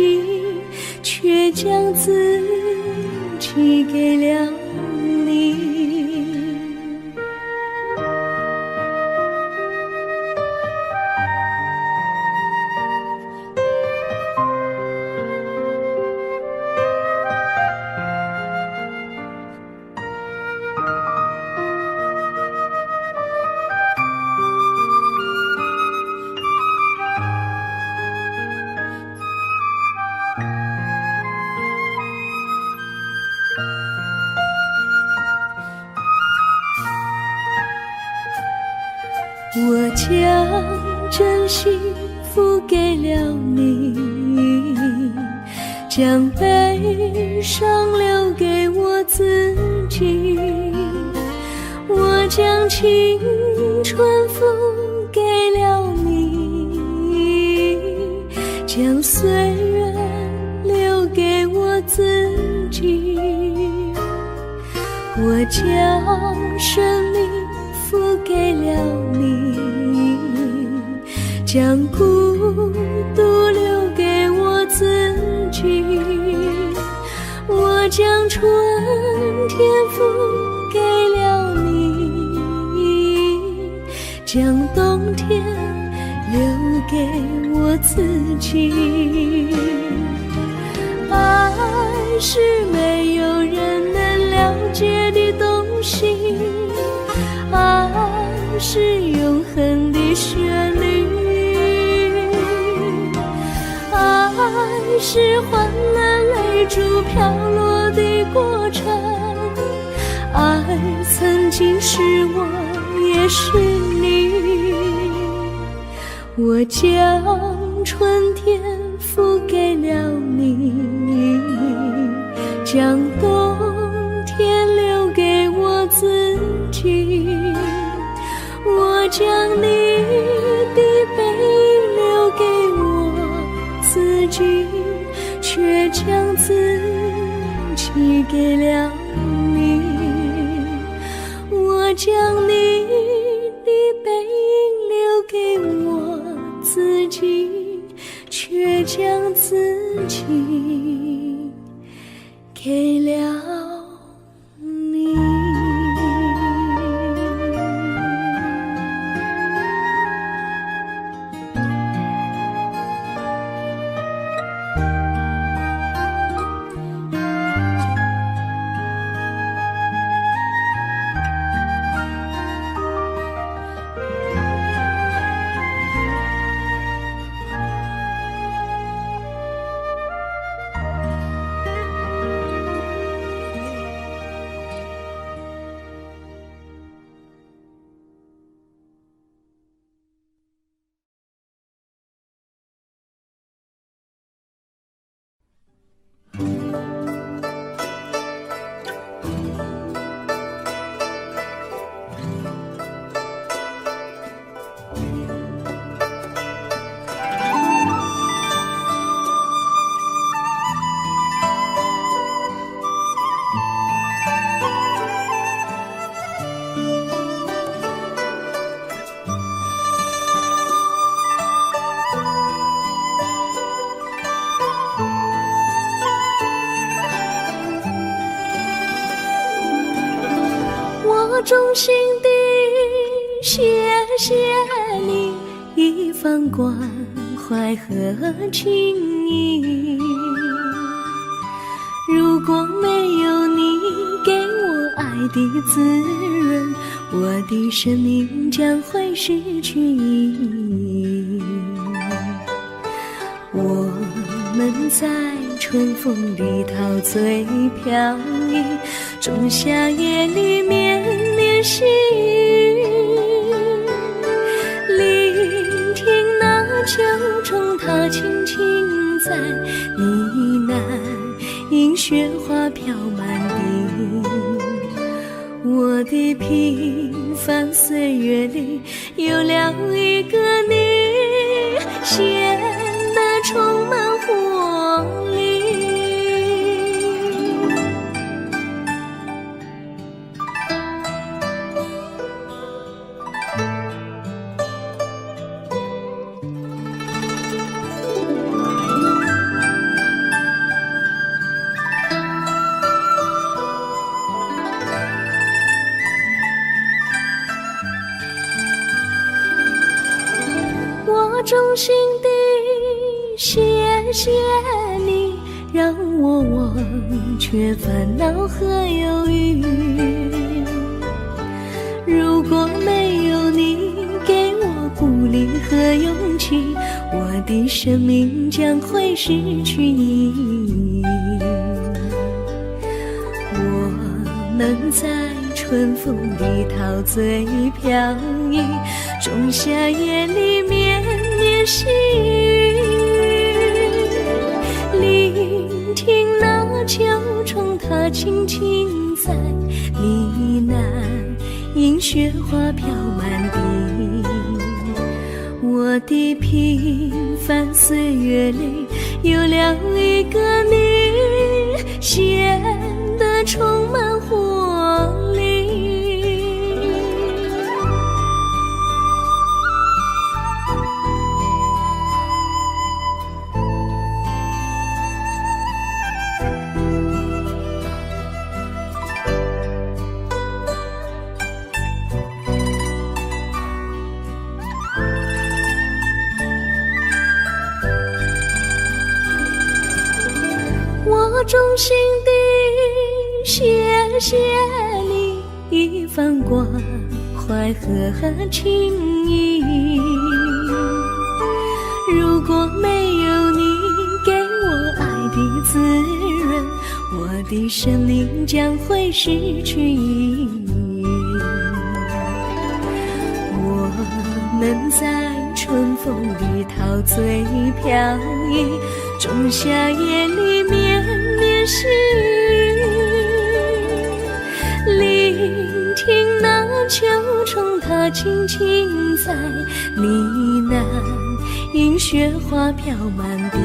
却将自己给了你。我将真心付给了你，将悲伤留给我自己。我将青春付给了你，将岁月留给我自己。我将生命付给了你，将孤独留给我自己。我将春天付给了你，将冬天留给我自己。爱是没有人能了解的东西，爱是永恒的旋律，爱是换了泪珠飘落的过程，爱曾经是我也是你。我将春天付给了你，将冬天留给我自己。我将你的背影留给我自己，却将自己给了你。我将你的背影留给我自己，却将自己给了你。我衷心地谢谢你一番关怀和情谊，如果没有你给我爱的滋润，我的生命将会失去意义。我们在春风里陶醉飘逸，仲夏夜里绵绵细雨，聆听那秋虫它轻轻在呢喃，因雪花飘满地。我的平凡岁月里有了一个你，显得充满活力。我衷心地谢谢你，让我忘却烦恼和忧郁。如果没有你给我鼓励和勇气，我的生命将会失去意义。我们在春春风里陶醉飘逸，仲夏夜里绵绵细雨，聆听那秋虫它轻轻在呢喃，迎雪花飘满地。我的平凡岁月里有了一个你，显得充满活力。我衷心地谢谢你一番关怀和情谊，如果没有你给我爱的滋润，我的生命将会失去意义。我们在春风里陶醉飘逸，仲夏夜里绵绵细雨，聆听那秋虫它轻轻在呢喃，迎雪花飘满地。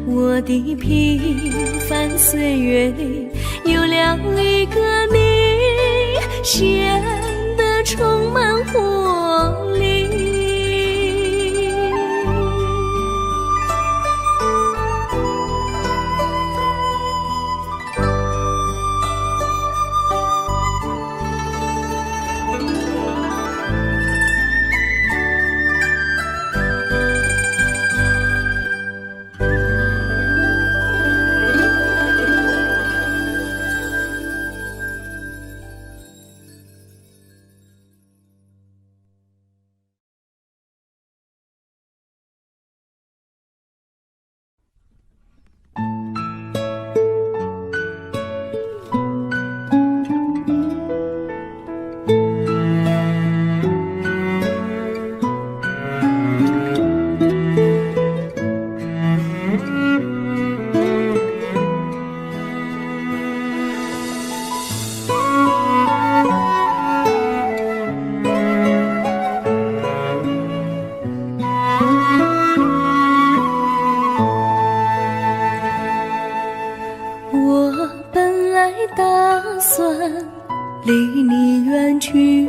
我的平凡岁月里有了一个你，显得充满活力。离你远去，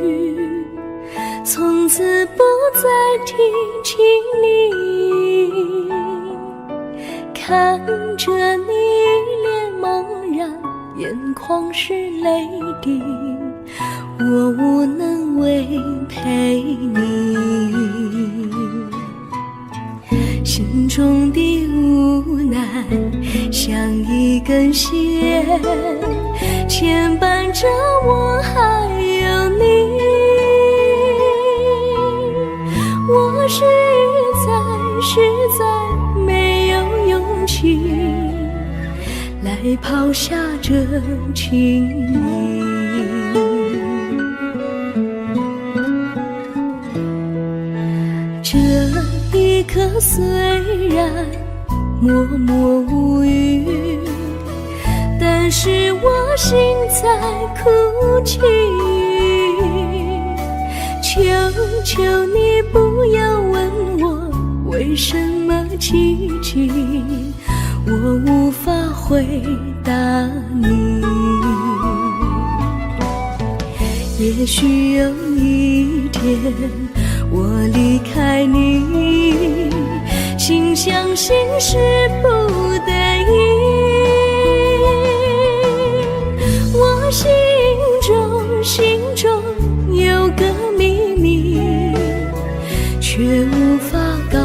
从此不再提起你，看着你脸茫然，眼眶是泪滴，我无能为陪你，心中的无奈像一根线牵绊着我还有你，我实在没有勇气来抛下这情谊。这一刻虽然默默无语，但是我心在哭泣，求求你不要问我为什么寂静，我无法回答你。也许有一天我离开你，心相信是不得已，我心中有个秘密，却无法告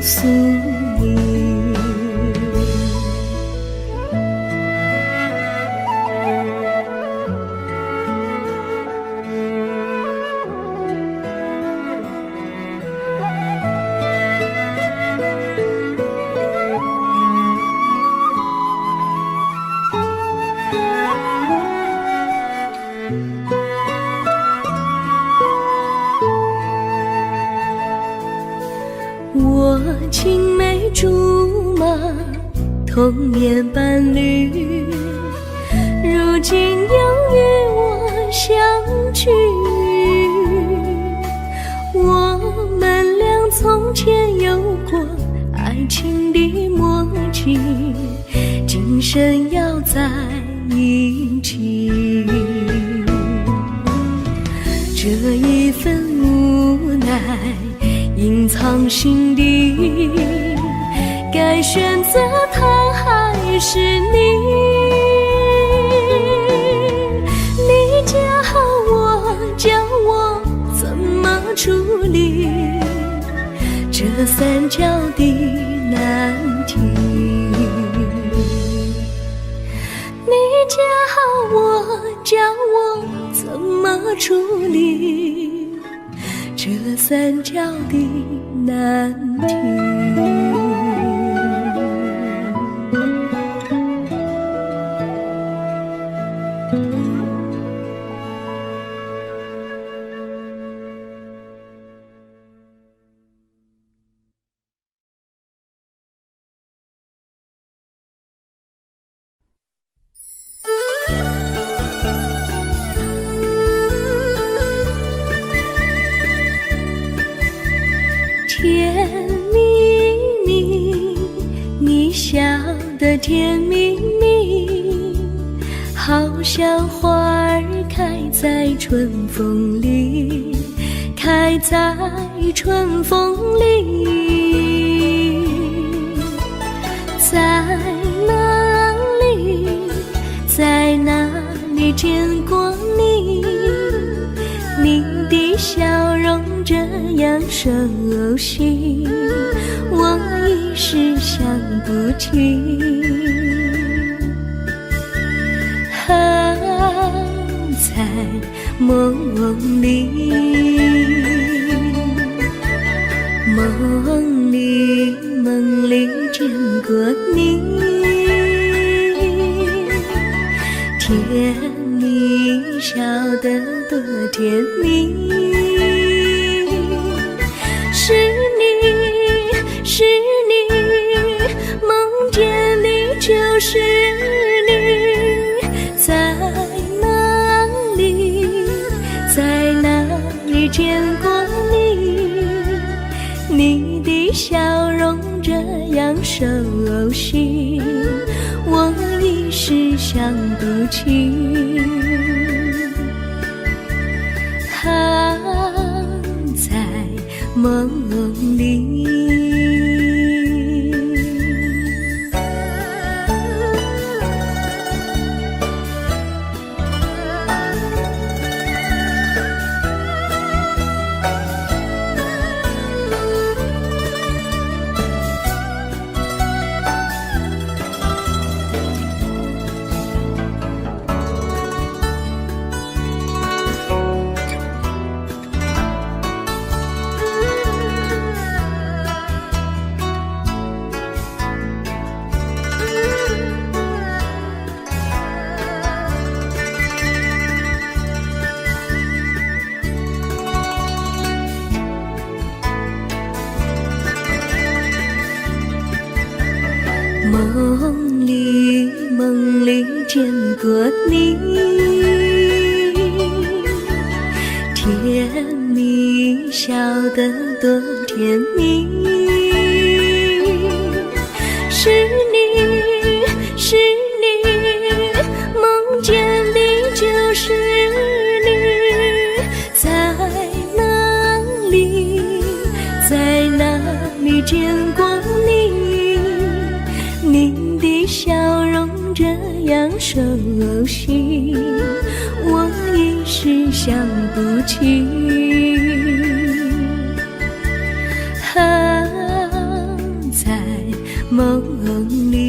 诉你。我青梅竹马，童年伴侣，如今又与我相聚。我们俩从前有过爱情的默契，今生要在一起。这一份无奈隐藏心底，该选择他还是你？你教我，教我怎么处理这三角的难题。你教我，教我怎么处理这三角的难题。甜蜜蜜，你笑得甜蜜蜜，好像花儿开在春风里，开在春风里。在哪里，在哪里见过你？你的笑容这样熟悉，我一时想不起。在梦里，梦里见过你，甜蜜笑得多甜蜜。是你，是你，梦见你就是你。在哪里，在哪里见过你？你的笑容这样熟悉，我一时想不起。在梦里。梦里见过你，甜蜜笑得多甜蜜。是你，是你，梦见的就是你。在哪里，在哪里见过你？你的笑容这样熟悉，我一时想不起。在梦里。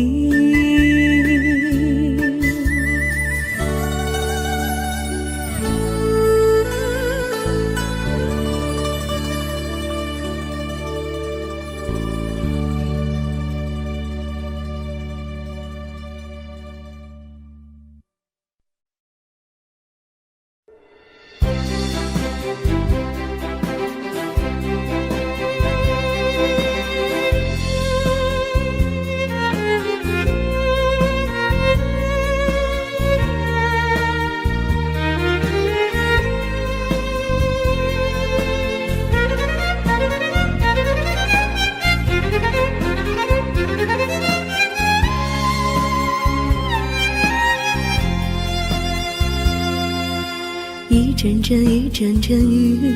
一阵阵一阵阵雨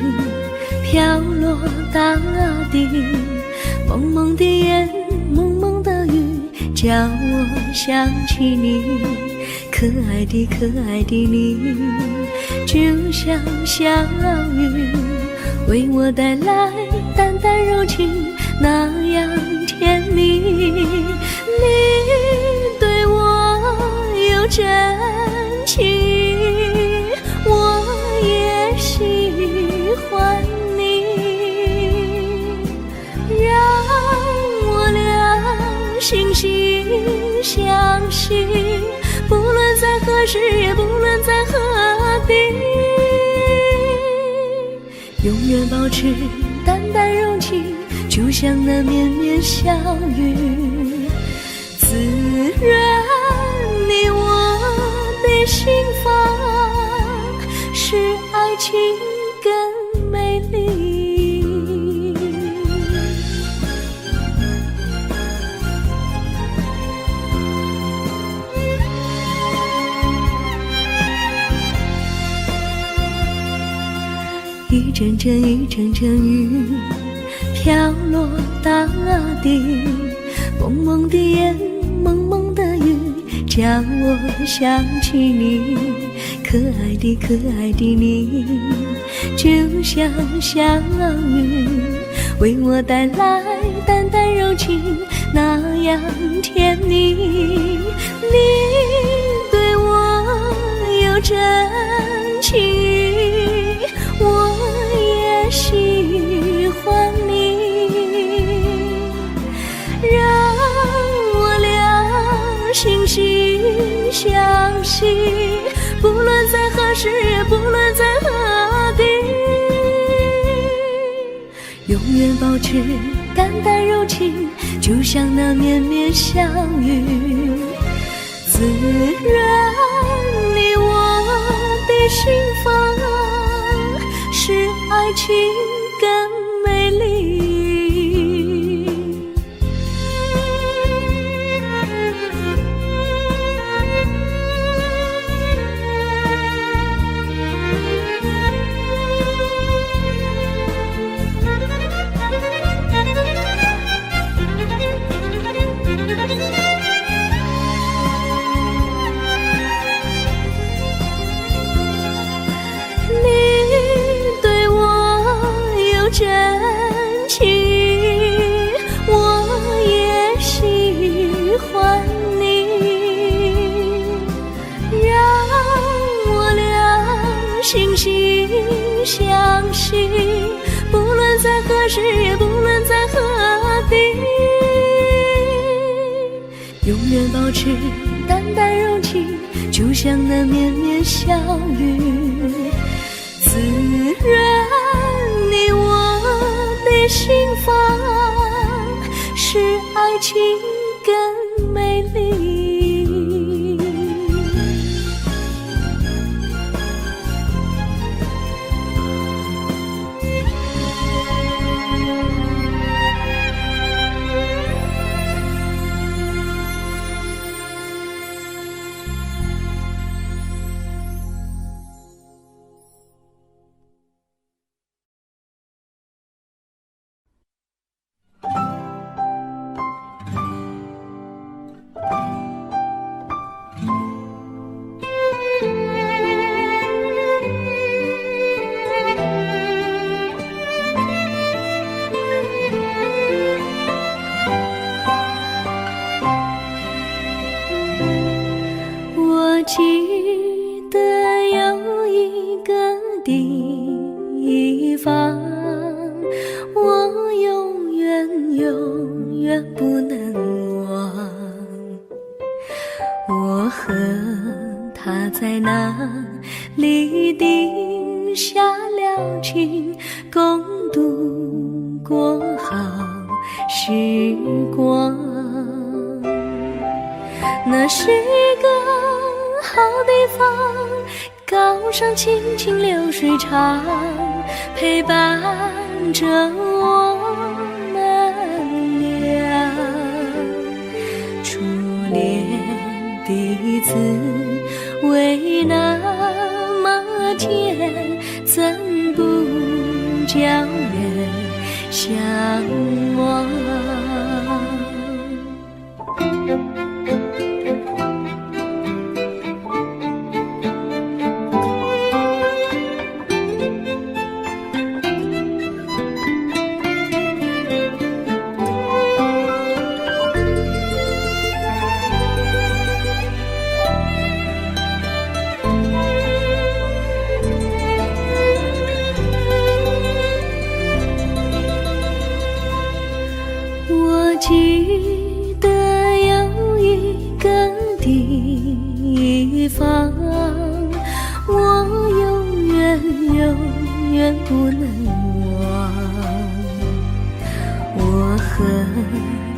飘落大地，蒙蒙的烟，蒙蒙的雨，叫我想起你，可爱的可爱的你，就像小雨，为我带来淡淡柔情，那样甜蜜。你对我有真情，我也喜欢你，让我俩惺惺相惜，不论在何时，也不论在何地，永远保持淡淡柔情，就像那绵绵小雨，滋润你我的心房，使爱情更美丽。一阵阵一阵阵雨飘落大地，蒙蒙的烟，蒙蒙的雨，叫我想起你，可爱的可爱的你，就像小雨，为我带来淡淡柔情，那样甜蜜。你对我有真情，我也喜欢你，让我俩惺惺相惜，不论在何时，也不论在何地，永远保持淡淡柔情，就像那绵绵小雨，滋润你我的心房，使爱情更美丽。真情，我也喜欢你，让我俩惺惺相惜，不论在何时，也不论在何地，永远保持淡淡柔情，就像那绵绵小雨，滋润你我的心房，使爱情更美丽。我记得有一个地方，我永远永远不能忘。我和他在那里定下了情，共度过好时光。那是一个好地方，高上清清流水长，陪伴着我们俩。初恋的滋味那么天，怎不叫人向往？我记得有一个地方，我永远不能忘。我和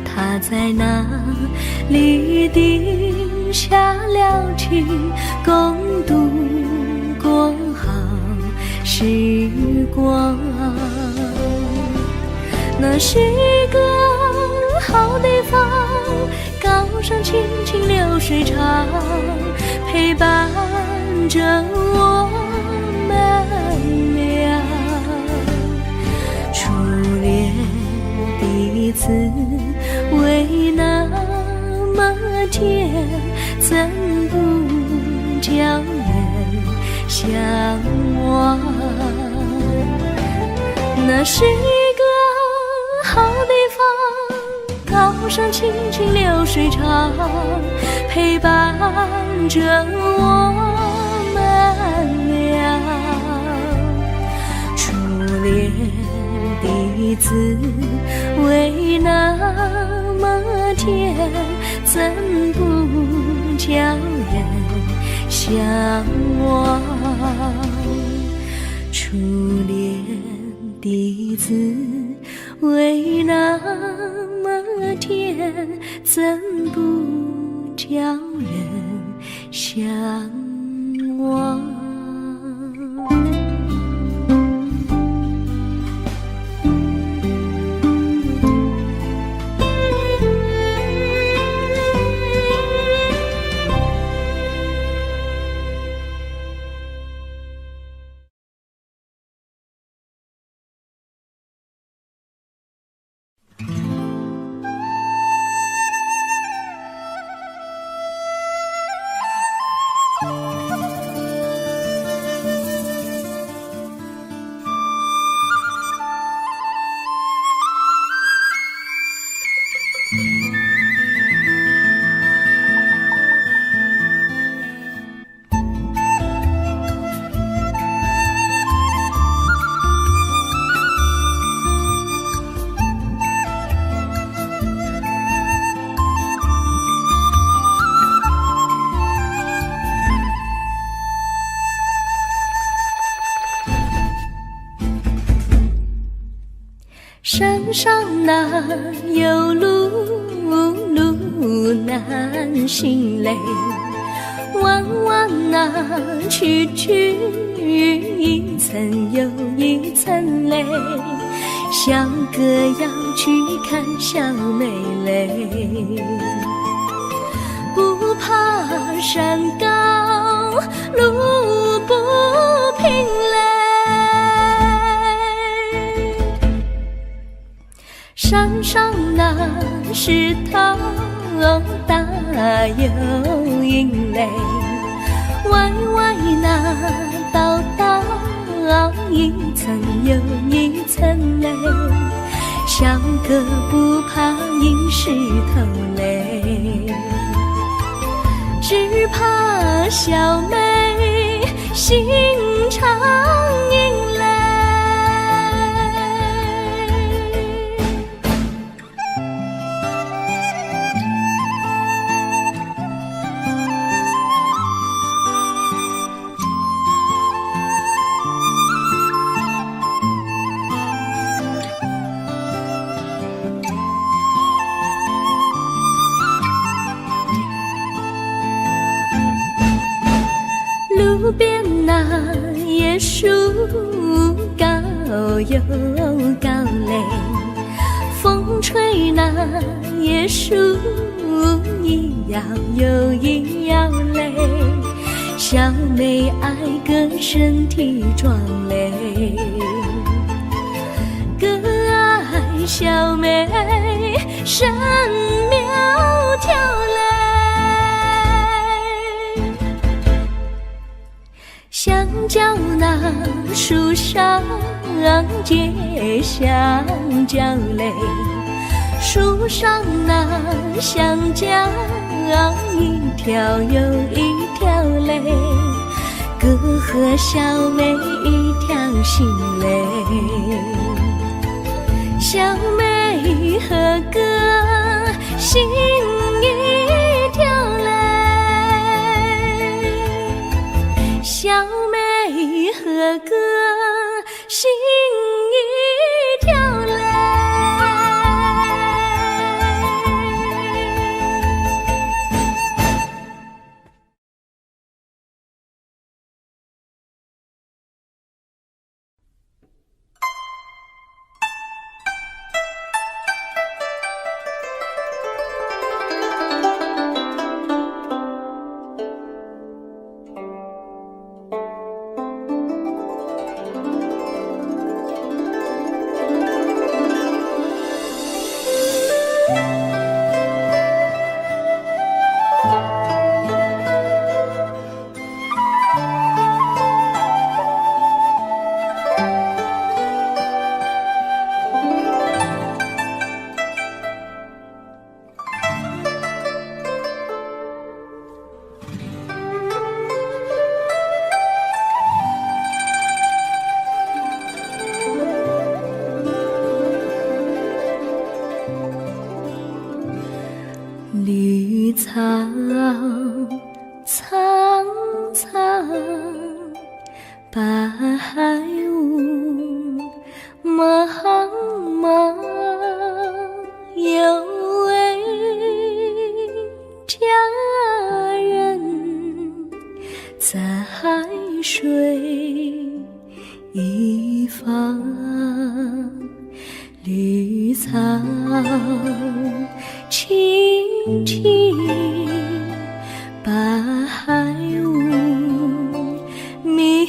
他在那里定下了情，共度过好时光。那是一个好地方，高山青青流水长，陪伴着我们俩。初恋的滋味那么甜，怎不叫人向往？那是一个好地方，高山青青流水长，陪伴着我们俩。初恋的滋味那么甜，怎不叫人向往？初恋的滋味那么甜，怎不叫人向往？山上哪有路难行嘞，弯弯哪曲一层又一层嘞，小哥要去看小妹嘞，不怕山高路不平嘞，山上那石头大又硬嘞，歪歪那道一层又一层嘞，小哥不怕硬石头嘞，只怕小妹心肠硬嘞。路边那椰树高又高嘞，风吹那椰树一摇又一摇嘞，小小妹爱个身体壮嘞，个爱小妹身苗条嘞。香蕉那树上结香蕉嘞，树上那香蕉一条又一条嘞，哥和小妹一条心嘞，小妹和哥心一条嘞，小妹和哥心一条嘞。绿草苍苍，白雾茫茫，有位佳人在水一方，绿草青青，白雾迷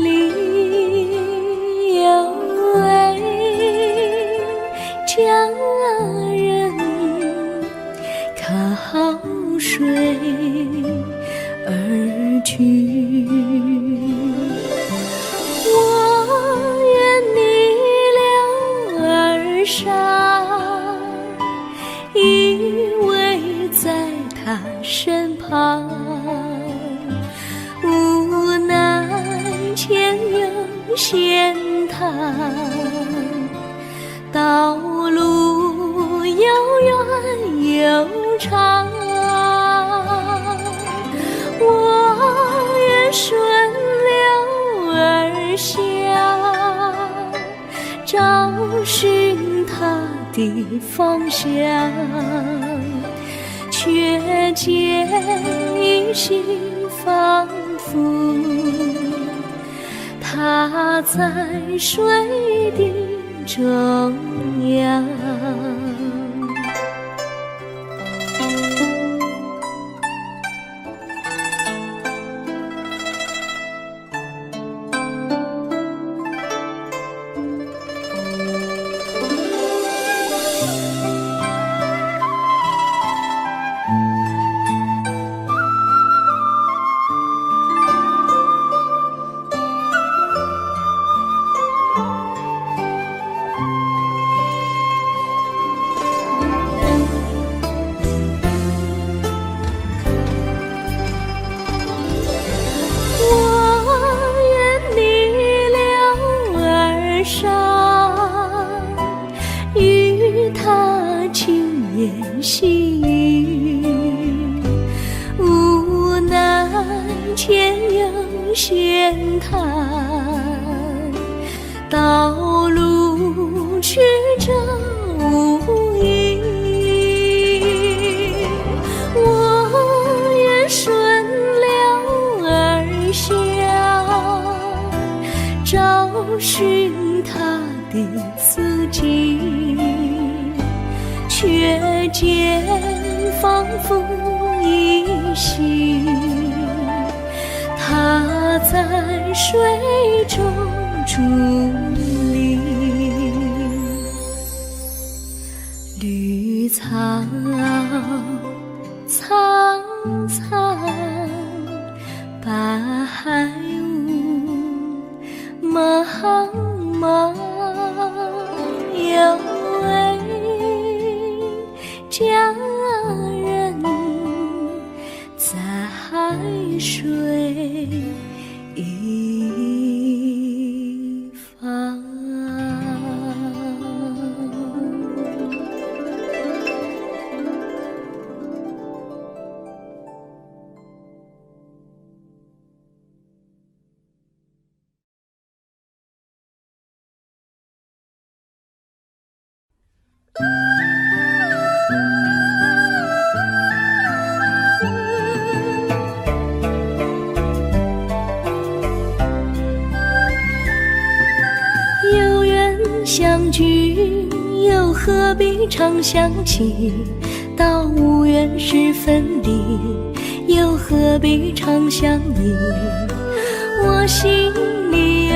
离，有位佳人靠水而居。我愿你留儿上，依偎在他身旁，无奈前有险滩，道路又远又长，我愿顺流而下，找寻他的方向，却见一心仿佛他在水的中央。细雨，无奈前有险滩，道路曲折无依。我愿顺流而下，找寻他的足迹，却见仿佛依稀它在水中伫立，绿草苍苍，白雾茫茫，有位佳人在海水一方。有缘相聚，又何必常相期？到无缘时分离，又何必常相依？我心里有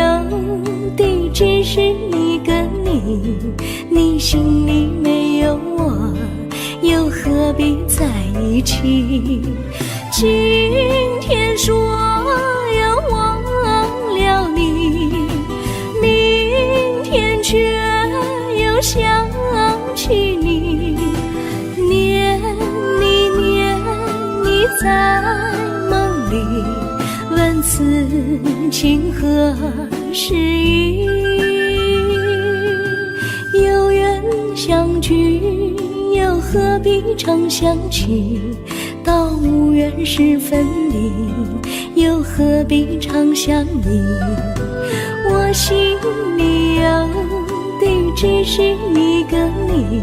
的只是一个你，你心里没有我，又何必在一起？今天说要忘了你，明天却又想起你，念你念你在梦里，问此情何时已？有缘相聚，又何必常相期？到无缘时分离，又何必常相依？我心里有的只是一个你，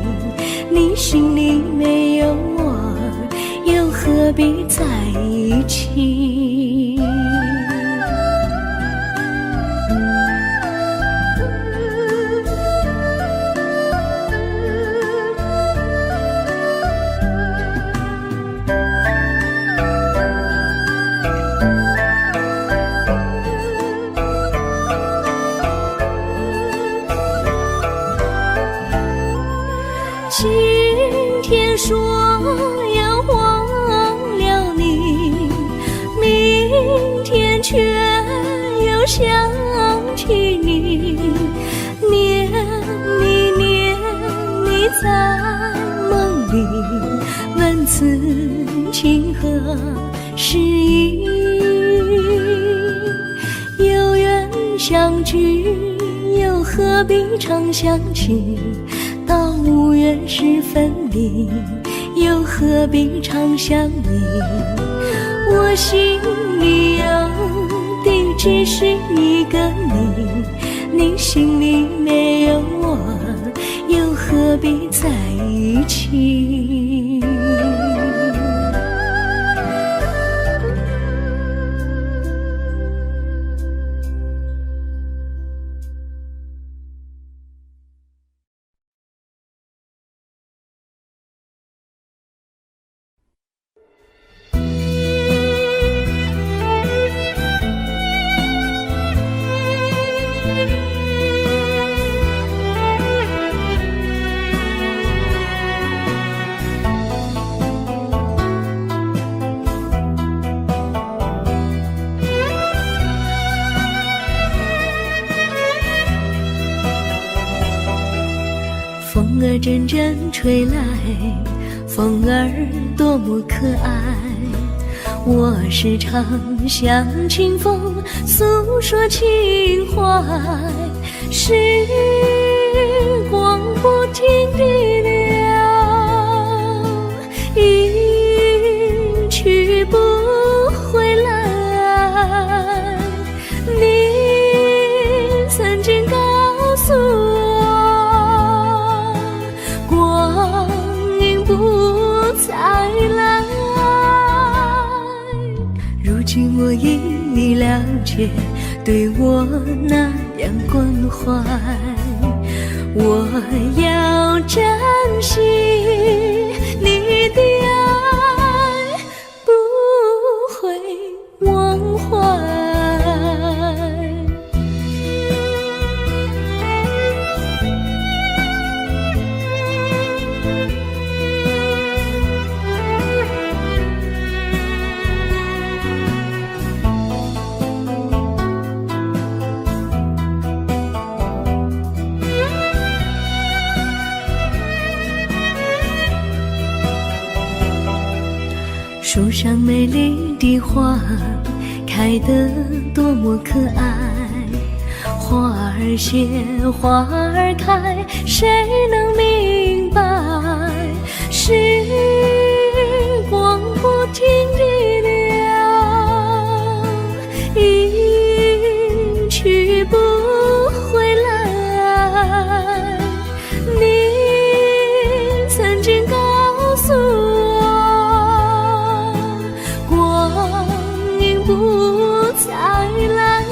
你心里没有我，又何必在一起？今天说要忘了你，明天却又想起你，念你念你在梦里，问此情何时已？有缘相聚，又何必常相期？到无缘时分离，又何必常相依？我心里有的只是一个你，你心里没有我，又何必在一起？风儿阵阵吹来，风儿多么可爱。我时常向清风诉说情怀，时光不停地流，一去不回来。你曾经告诉我，光阴不再来。如今我已了解，对我那样关怀，我要珍惜你的爱，不会忘怀。树上美丽的花开得多么可爱，花儿谢，花儿开，谁能明白？时光不停地流，一去不回来。你曾经告诉我，光阴不再来。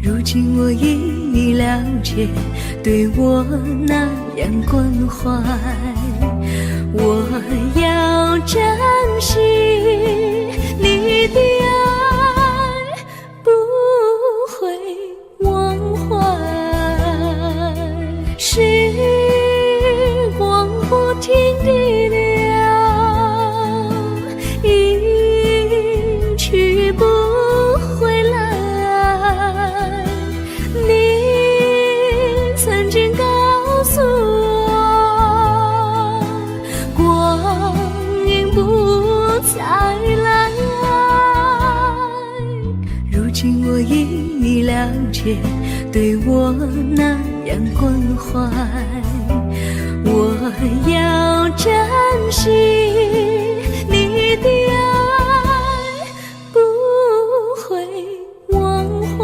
如今我已了解，对我那样关怀，我要珍惜你的爱，不会忘怀。时光不停地流，一去不回来。你曾经告诉我，光阴不再来。如今我已了解，对我那样关怀，我要珍惜你的爱，不会忘怀。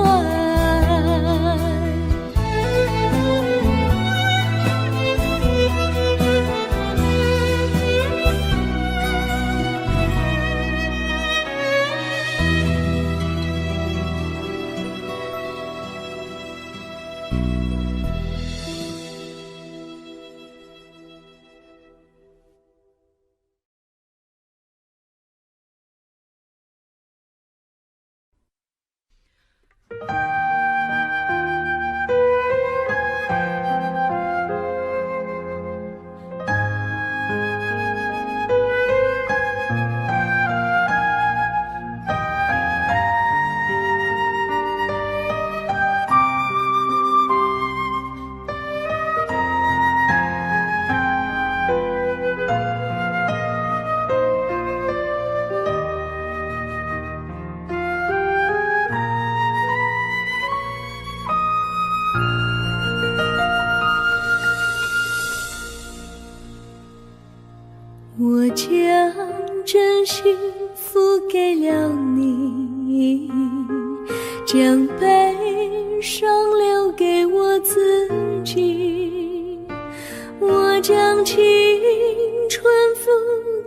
我将真心付给了你，将悲伤留给我自己。我将青春付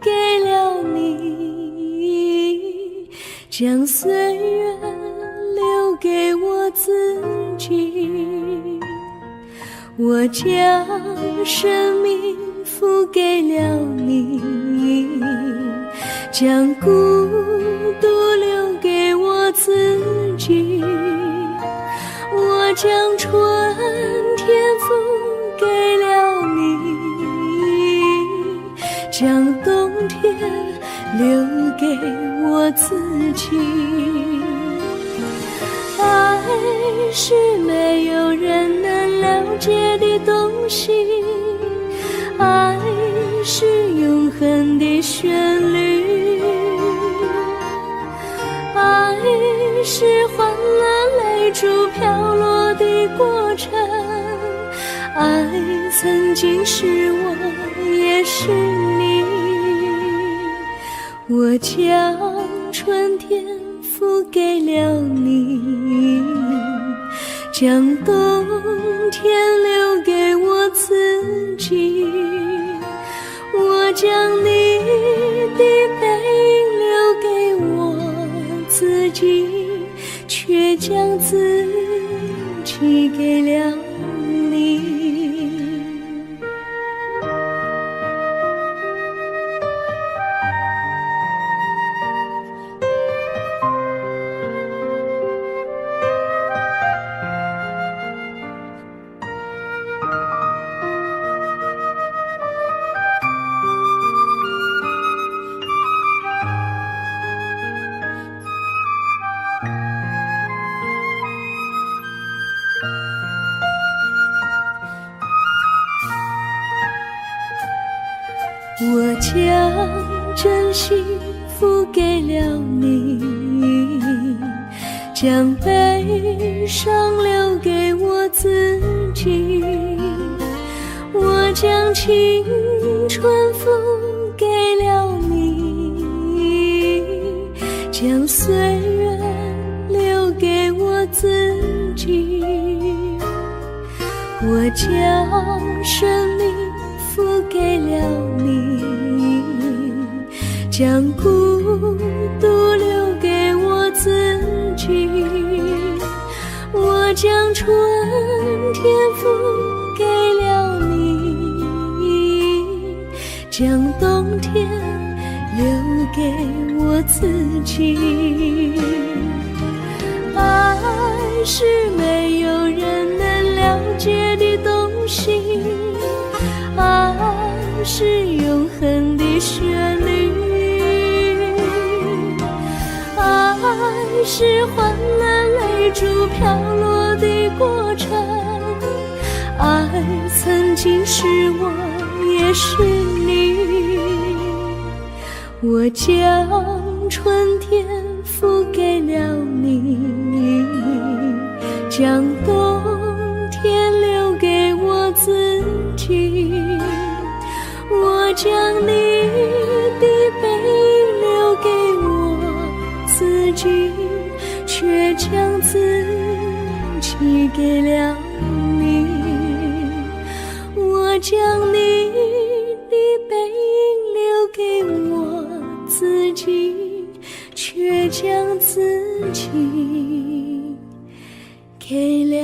给了你，将岁月留给我自己。我将生命付给了你，将孤独留给我自己。我将春天付给了你，将冬天留给我自己。爱是没有人能了解的东西，爱是永恒的旋律，爱是换了泪珠飘落的过程，爱曾经是我也是你。我将春天付给了你，将冬天留给我自己。我将你的背影留给我自己，却将自己给了你。我将真心付给了你，将悲伤留给我自己。我将青春付给了你，将岁月留给我自己。我将生命付给了你，将孤独留给我自己。我将春天付给了你，将冬天留给我自己。爱是没有人能了解的东西，爱是永恒的旋律，爱是换了泪珠飘落的过程，爱曾经是我也是你。我将春天付给了你，将冬天留给我自己。我将你的背影留给我自己，却将自己给了你。我将你的背影留给我自己，却将自己给了